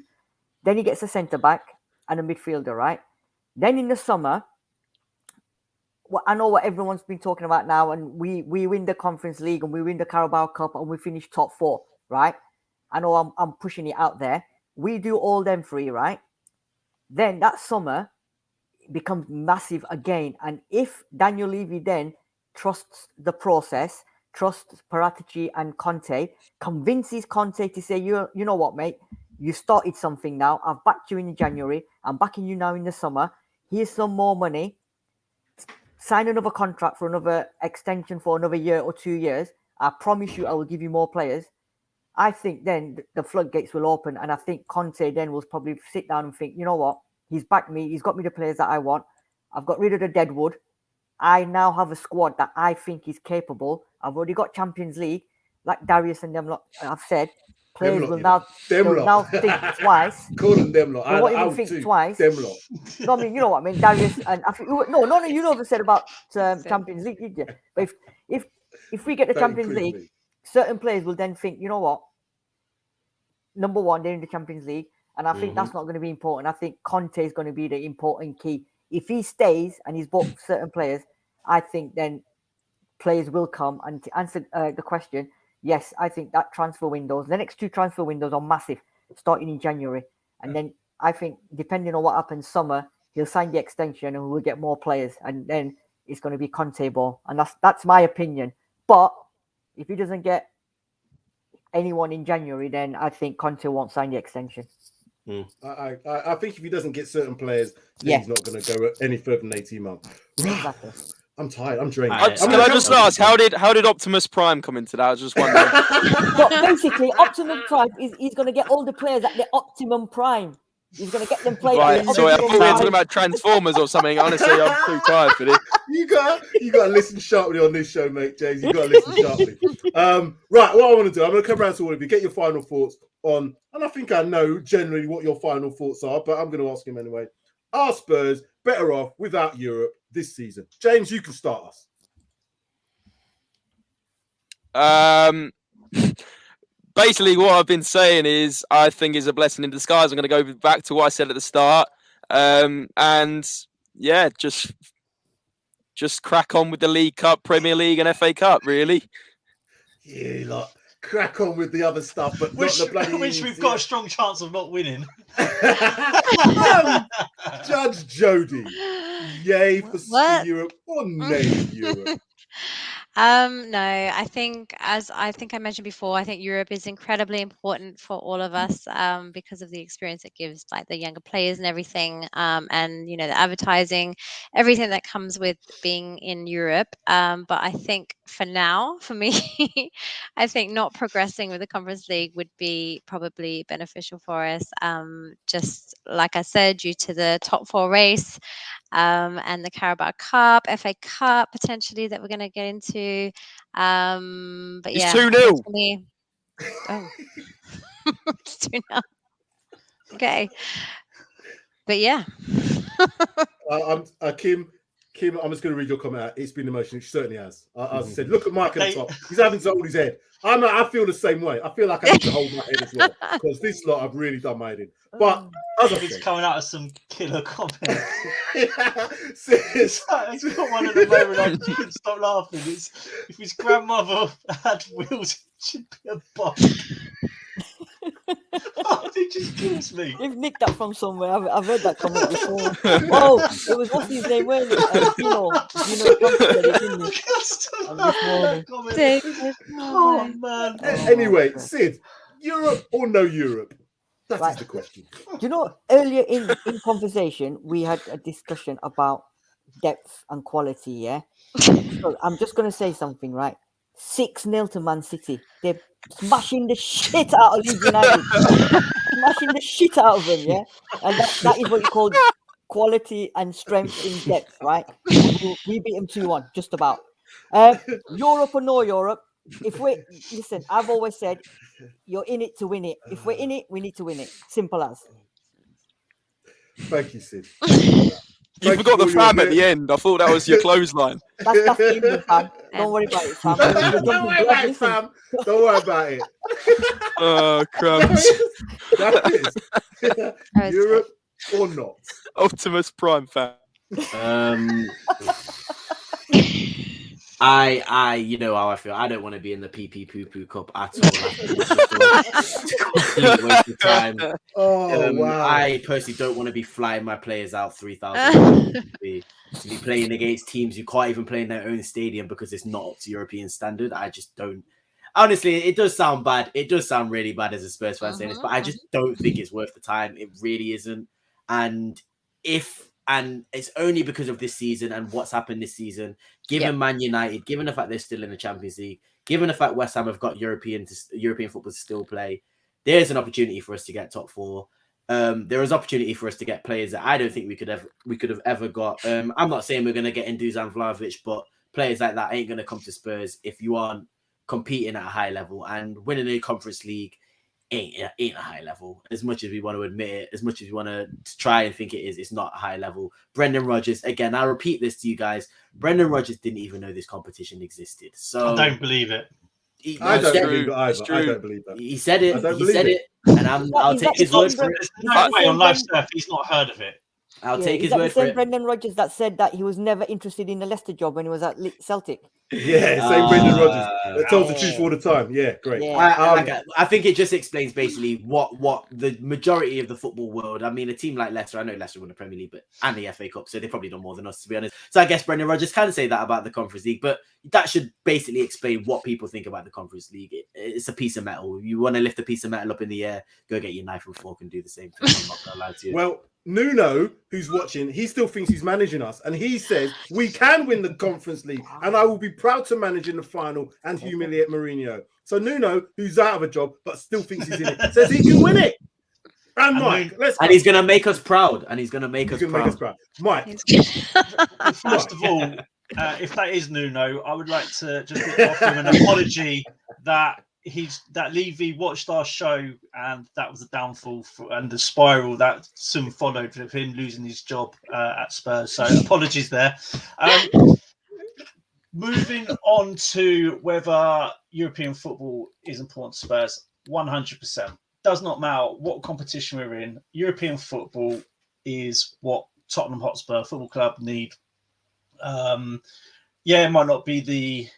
Then he gets a centre back and a midfielder, right? Then in the summer, I know what everyone's been talking about now, and we win the Conference League and we win the Carabao Cup and we finish top 4, right? I know I'm pushing it out there. We do all them 3, right? Then that summer becomes massive again. And if Daniel Levy then trusts the process, trusts Paratici and Conte, convinces Conte to say, you know what, mate, you started something now. I've backed you in January. I'm backing you now in the summer. Here's some more money. Sign another contract for another extension for another year or 2 years. I promise you I will give you more players. I think then the floodgates will open, and I think Conte then will probably sit down and think, you know what? He's backed me. He's got me the players that I want. I've got rid of the deadwood. I now have a squad that I think is capable. I've already got Champions League, like Darius and them lot have said. Players will now think twice. Call them lot. They won't even think twice. Them lot. No, I mean, you know what I mean. Darius and I think no, you know what I said about Champions League, did you? But if we get the Champions League, certain players will then think, you know what? Number one, they're in the Champions League, and I think that's not going to be important. I think Conte is going to be the important key. If he stays and he's bought certain players, I think then players will come. And to answer the question, yes, I think that the next 2 transfer windows are massive, starting in January. And then I think, depending on what happens summer, he'll sign the extension and we'll get more players. And then it's going to be Conte ball. And that's my opinion. But if he doesn't anyone in January, then I think Conte won't sign the extension. I think if he doesn't get certain players, he's not going to go any further than 18 months. Exactly. I'm tired. I'm drained. Can I just ask, how did Optimus Prime come into that? I was just wondering. But basically, Optimum Prime he's going to get all the players at the Optimum Prime. He's going to get them playing. Right, sorry, I thought we were talking about Transformers or something. Honestly, I'm too tired for this. You got to listen sharply on this show, mate, James. You got to listen sharply. Right, what I want to do, I'm going to come around to all of you, get your final thoughts on, and I think I know generally what your final thoughts are, but I'm going to ask him anyway. Are Spurs better off without Europe this season? James, you can start us. basically what I've been saying is I think is a blessing in disguise. I'm going to go back to what I said at the start. And yeah, just crack on with the League Cup, Premier League and FA Cup, really. Yeah, like, crack on with the other stuff, but Which, not the bloody... which we've got a strong chance of not winning. Judge Jody, yay for What? Europe or nay for Europe? No, I think, as I think I mentioned before, I think Europe is incredibly important for all of us, because of the experience it gives, like the younger players and everything, and the advertising, everything that comes with being in Europe. But I think for now, for me, I think not progressing with the Conference League would be probably beneficial for us. Just like I said, due to the top 4 race. And the Carabao Cup, FA Cup potentially that we're going to get into. But It's yeah, 2-0. for me, oh, it's 2-0. Okay, but yeah. Kim, I'm just going to read your comment out. It's been emotional. It certainly has. I said, look at Mike at the top. He's having to hold his head. I feel the same way. I feel like I need to hold my head as well because this lot I've really done my head in. But as I It's said, coming out of some killer comments. Sis, It's got one at the moment. I couldn't stop laughing. It's, if his grandmother had wheels, it should be a bike. Oh, it just kills me. You've nicked that from somewhere. I've heard that comment before. Oh, it was what's his name? Wasn't it? Oh man. Anyway, Sid, Europe or no Europe? That is the question. Do you know, earlier in conversation, we had a discussion about depth and quality, yeah? So I'm just going to say something, right? 6-0 to Man City. They're smashing the shit out of Leeds United. Smashing the shit out of them, yeah? And that is what you call quality and strength in depth, right? We beat them 2-1, just about. Europe or no Europe? Listen, I've always said, you're in it to win it. If we're in it, we need to win it. Simple as. Thank you, Sid. You forgot the fam at the end. I thought that was your clothesline. That's England, fam. Don't worry about it, fam. Don't worry about it, fam. Don't worry about it. Oh, crumbs. That is Europe or not? Optimus Prime fam. You know how I feel. I don't want to be in the PP Poo Poo Cup at all. Waste of time. Wow. I personally don't want to be flying my players out 3,000 to be playing against teams who can't even play in their own stadium because it's not up to European standard. I just don't. Honestly, it does sound bad. It does sound really bad as a Spurs fan saying this, but I just don't think it's worth the time. It really isn't. And it's only because of this season and what's happened this season, given Man United, given the fact they're still in the Champions League, given the fact West Ham have got European football to still play, there's an opportunity for us to get top 4. There is opportunity for us to get players that I don't think we could have ever got. I'm not saying we're going to get in Dusan Vlahovic, but players like that ain't going to come to Spurs if you aren't competing at a high level, and winning a Conference League ain't a high level. As much as we want to admit it, as much as we want to try and think it is, it's not a high level. Brendan Rodgers, again, I repeat this to you guys, Brendan Rodgers didn't even know this competition existed. So I don't believe it. I don't believe it either. I don't believe that. He said it. He said it. And I'll take his word for it. There's no way on live stuff he's not heard of it. I'll take his word for it. Brendan Rodgers that said that he was never interested in the Leicester job when he was at Celtic. Yeah, same Brendan Rodgers. That tells the truth all the time. Yeah, great. Yeah. I think it just explains basically what the majority of the football world. I mean, a team like Leicester, I know Leicester won the Premier League, and the FA Cup, so they've probably done more than us, to be honest. So I guess Brendan Rodgers can say that about the Conference League, but that should basically explain what people think about the Conference League. It's a piece of metal. You want to lift a piece of metal up in the air, go get your knife and fork and do the same thing. I'm not gonna lie to you. Well, Nuno, who's watching, he still thinks he's managing us, and he says we can win the Conference League, and I will be proud to manage in the final and humiliate Mourinho. So Nuno, who's out of a job but still thinks he's in it, says he can win it. And Mike, and he's going to make us proud. And he's going to make us proud. Mike. First of all, if that is Nuno, I would like to just offer him an apology that Levy watched our show and that was the downfall and the spiral that soon followed with him losing his job at Spurs. So apologies there. Moving on to whether European football is important to Spurs. 100%. Does not matter what competition we're in. European football is what Tottenham Hotspur Football Club need. It might not be the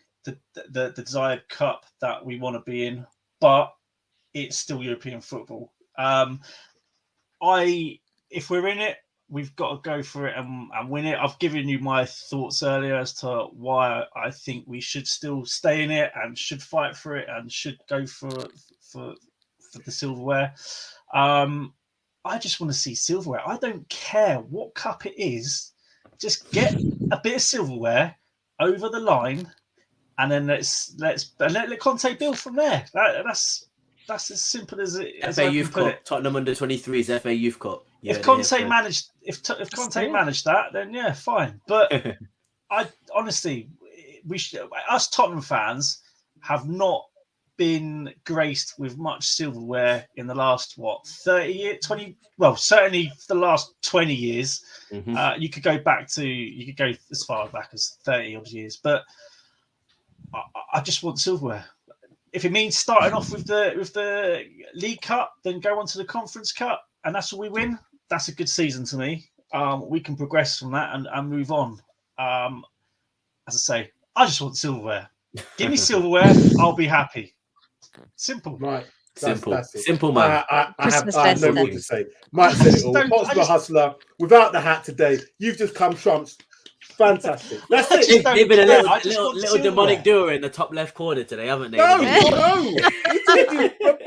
desired cup that we want to be in, but it's still European football. If we're in it, we've got to go for it and win it. I've given you my thoughts earlier as to why I think we should still stay in it and should fight for it and should go for the silverware. I just want to see silverware. I don't care what cup it is. Just get a bit of silverware over the line, and then let Conte build from there. That's as simple as it. As FA Youth Cup, Tottenham under 23s FA Youth Cup. If Conte managed, if Conte managed that, then yeah, fine. But I honestly, us Tottenham fans have not been graced with much silverware in the last 30 years, 20. Well, certainly the last 20 years. Mm-hmm. You could go as far back as 30 odd years, but I just want silverware. If it means starting off with the League Cup, then go on to the Conference Cup, and that's what we win. That's a good season to me. We can progress from that and move on. As I say, I just want silverware. Give me silverware, I'll be happy. Simple. Right. That's it. Simple, man. I have no more to say. Mike said it all. Hotspur Hustler, without the hat today, you've just come trumps. Fantastic. That's it. They've been a little demonic duo in the top left corner today, haven't they? No.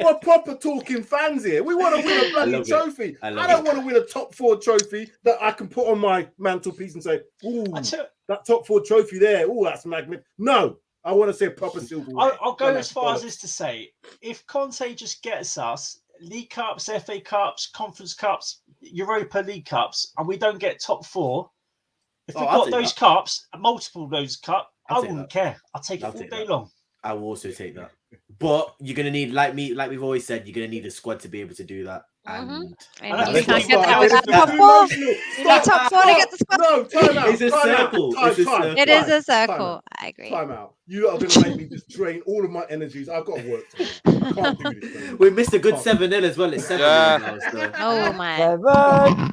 We're proper talking fans here. We want to win a bloody trophy. I don't want to win a top 4 trophy that I can put on my mantelpiece and say, ooh, that top 4 trophy there. Ooh, that's magnificent. No. I want to say proper silverware. I'll go as far as this to say, if Conte just gets us League Cups, FA Cups, Conference Cups, Europa League Cups, and we don't get top 4, if we've got those cups, multiple of those cups, I wouldn't care. I'll take it all day long. I will also take that. But you're going to need, like we've always said, you're going to need a squad to be able to do that. And you can't get that without top 4. You need top 4 to get the squad. No, time out. It's a circle. It is a circle. I agree. Time out. You are going to make me just drain all of my energies. I've got work to do. I can't do this. We missed a good 7-0 as well. It's 7-0 now. So. Oh, my. Well,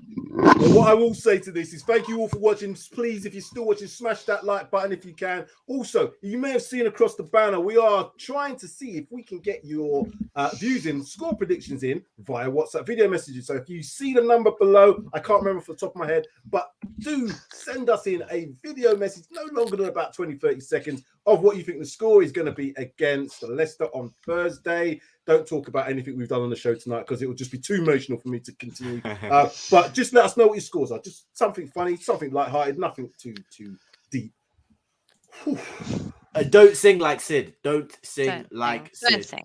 what I will say to this is thank you all for watching. Please, if you're still watching, smash that like button if you can. Also, you may have seen across the banner, we are trying to see if we can get your views in, score predictions in via WhatsApp video messages. So if you see the number below, I can't remember off the top of my head, but do send us in a video message no longer than about 20-30 seconds of what you think the score is going to be against Leicester on Thursday. Don't talk about anything we've done on the show tonight because it will just be too emotional for me to continue. But just let us know what your scores are. Just something funny, something lighthearted, nothing too deep. Don't sing like Sid. Don't sing like Sid. Don't sing.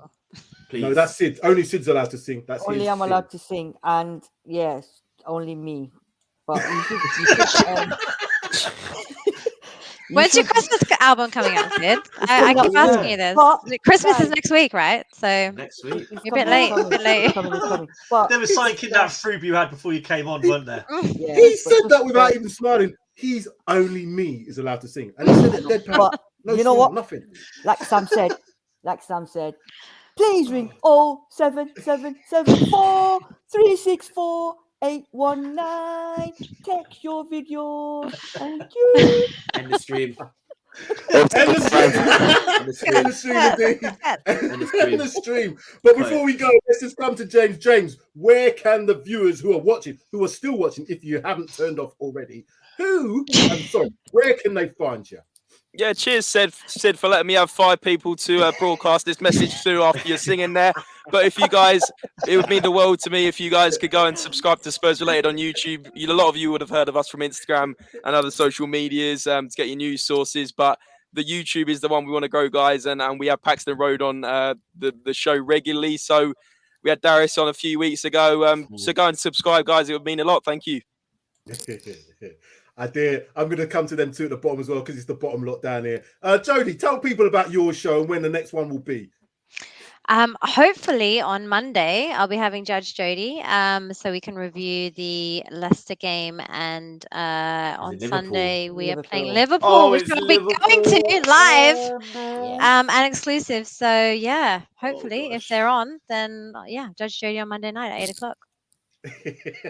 Please. No, that's Sid. Only Sid's allowed to sing. That's only I'm allowed to sing, and yes, only me. But when's your Christmas album coming out, Sid? I keep asking you this. Christmas is next week, right? So next week. You're a bit late. There was something in that fruit you had before you came on, weren't there? Yeah, he said that without even smiling. He's only me is allowed to sing. And he said it deadpan. But no, you know what? Nothing. Like Sam said, please ring 07774 364 819. Text your videos. Thank you. End the stream. End the stream. But before we go, let's just come to James. James, where can the viewers who are still watching, if you haven't turned off already, where can they find you? Yeah, cheers, Sid, for letting me have 5 people to broadcast this message to after you're singing there. But if you guys, it would mean the world to me if you guys could go and subscribe to Spurs Related on YouTube. A lot of you would have heard of us from Instagram and other social medias to get your news sources. But the YouTube is the one we want to grow, guys. And we have Paxton Road on the show regularly. So we had Darius on a few weeks ago. So go and subscribe, guys. It would mean a lot. Thank you. I dare. I'm going to come to them too at the bottom as well because it's the bottom lot down here. Jodie, tell people about your show and when the next one will be. Hopefully on Monday I'll be having Judge Jody, so we can review the Leicester game, and on it Liverpool? Sunday we are playing Liverpool. Liverpool, Oh, which it's we'll be going to Liverpool. live, Oh, no. and exclusive. So yeah, hopefully if gosh. they're on, then yeah, Judge Jody on Monday night at 8:00.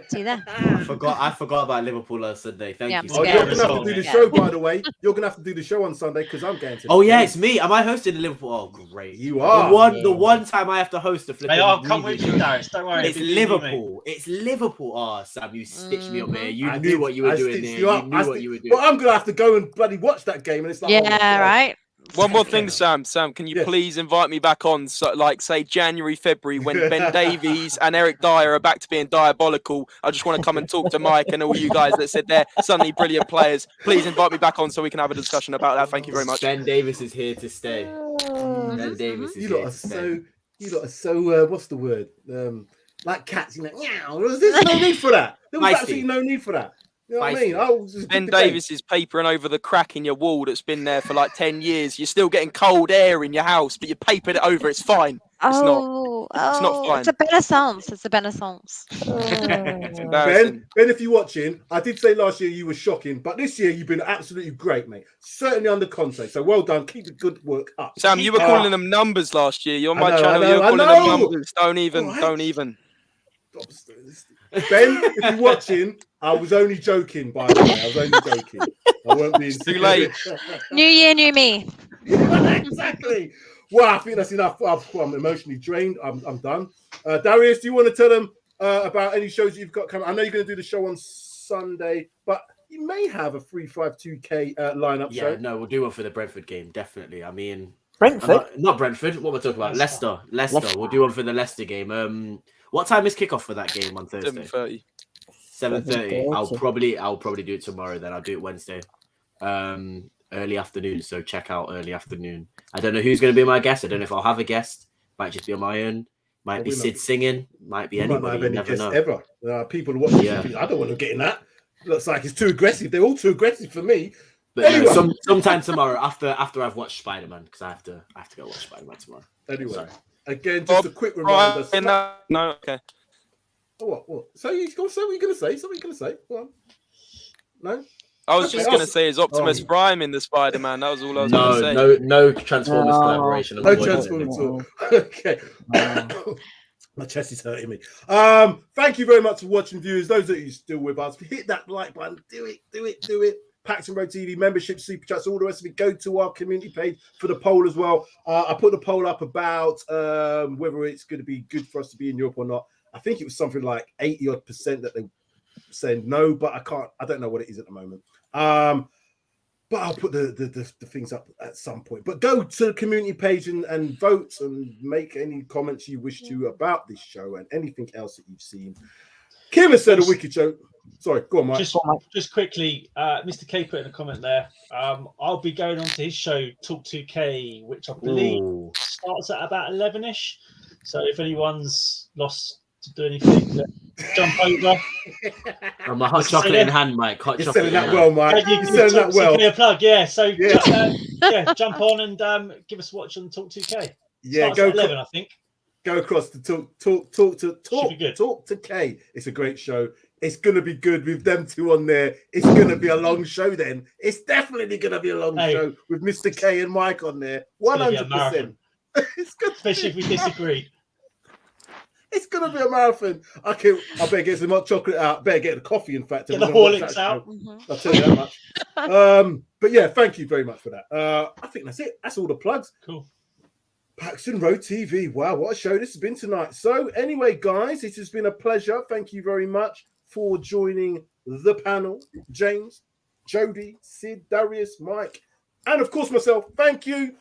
See you there. I forgot about Liverpool on Sunday. Thank Yeah, you. I'm Oh, scared. you're gonna have to do the Yeah. show, by the way. You're gonna have to do the show on Sunday because I'm going to. Oh yeah, it's me. Am I hosting the Liverpool? Oh great. You are. The one time I have to host a flipping. Hey, I'll come review with you, show. Darius. Don't worry. It's Liverpool. It's Liverpool. Oh, Sam, you stitched me up there. You I knew did. what you were I doing stitched there. you You up. knew what you were doing. Well, I'm gonna have to go and bloody watch that game, and it's like, oh my Yeah, God. right. One more thing, Sam. Sam, can you Yes. please invite me back on, so, like, say, January, February, when Ben Davies and Eric Dyer are back to being diabolical? I just want to come and talk to Mike and all you guys that said they're suddenly brilliant players. Please invite me back on so we can have a discussion about that. Thank you very much. Ben Davis is here to stay. Ben Davis is You here lot are to stay. so. What's the word? Like cats, you know. Meow. There's no need for that. There was Feisty. absolutely no need for that. You know what I Feisty. mean? Oh, it's just Ben good debate. Davis is papering over the crack in your wall that's been there for like 10 years. You're still getting cold air in your house, but you papered it over. It's fine. It's not. It's not fine. It's a Renaissance. It's a Renaissance. It's embarrassing. Ben, if you're watching, I did say last year you were shocking, but this year you've been absolutely great, mate. Certainly under Conte. So well done. Keep the good work up. Sam, you were calling them numbers last year. You're on my I know, channel. I You're know, calling I them know. numbers. Don't even. All right. Don't even. Ben, if you're watching, I was only joking, by the way. I was only joking. I won't be Too late. New year, new me. Exactly. Well, I think that's enough. I'm emotionally drained. I'm done. Darius, do you want to tell them about any shows you've got coming? I know you're going to do the show on Sunday, but you may have a 352K lineup show. Yeah, no, we'll do one for the Brentford game, definitely. I mean, Brentford. not Brentford. What we're talking about? Leicester. We'll do one for the Leicester game. What time is kickoff for that game on Thursday? 7:30. 7:30. I'll 7:30. probably do it tomorrow. Then I'll do it Wednesday, early afternoon. So check out early afternoon. I don't know who's going to be my guest. I don't know if I'll have a guest. Might just be on my own. Might be Sid singing. Might be You might not anybody. have You any never guests know. ever. People watching. Yeah. I don't want to get in that. Looks like it's too aggressive. They're all too aggressive for me. But Anyway. no, sometime tomorrow after I've watched Spider-Man, because I have to go watch Spider-Man tomorrow. Anyway, Sorry. again, just a quick reminder. No, okay. What? So you're going to say? Something you're going to say? Go on. No? I was Okay, just going to say, is Optimus Prime in the Spider-Man? That was all I was going to say. No Transformers collaboration. No Avoid it. Transformers at all. Okay. My chest is hurting me. Thank you very much for watching, viewers. Those of you still with us, hit that like button. Do it. Paxton Road TV membership, super chats, all the rest of it. Go to our community page for the poll as well. I put the poll up about whether it's going to be good for us to be in Europe or not. I think it was something like 80% that they said no, but I don't know what it is at the moment. But I'll put the things up at some point. But go to the community page and vote and make any comments you wish to about this show and anything else that you've seen. Kim has said a wicked joke. Sorry, go on, Mike. Just quickly, Mr. K put in a comment there. I'll be going on to his show, Talk 2K, which I believe starts at about 11ish. So if anyone's lost to do anything, jump over. My hot chocolate in hand, Mike. Hot You're chocolate selling in that hand. well, Mike. You're selling that well. A plug, yeah. So Yeah. jump on and give us a watch on Talk 2K. Yeah, Starts go at 11, I think. Go across to talk to K. It's a great show. It's gonna be good with them two on there. It's gonna be a long show then. It's definitely gonna be a long show with Mr. K and Mike on there. 100%. It's good. Especially if we disagree. It's gonna be a marathon. I better get some hot chocolate out. Better get the coffee, in fact. Get the Horlicks out. I'll tell you that much. But yeah, thank you very much for that. I think that's it. That's all the plugs. Cool. Paxton Road TV. Wow, what a show this has been tonight. So anyway, guys, it has been a pleasure. Thank you very much for joining the panel. James, Jody, Sid, Darius, Mike, and of course myself. Thank you.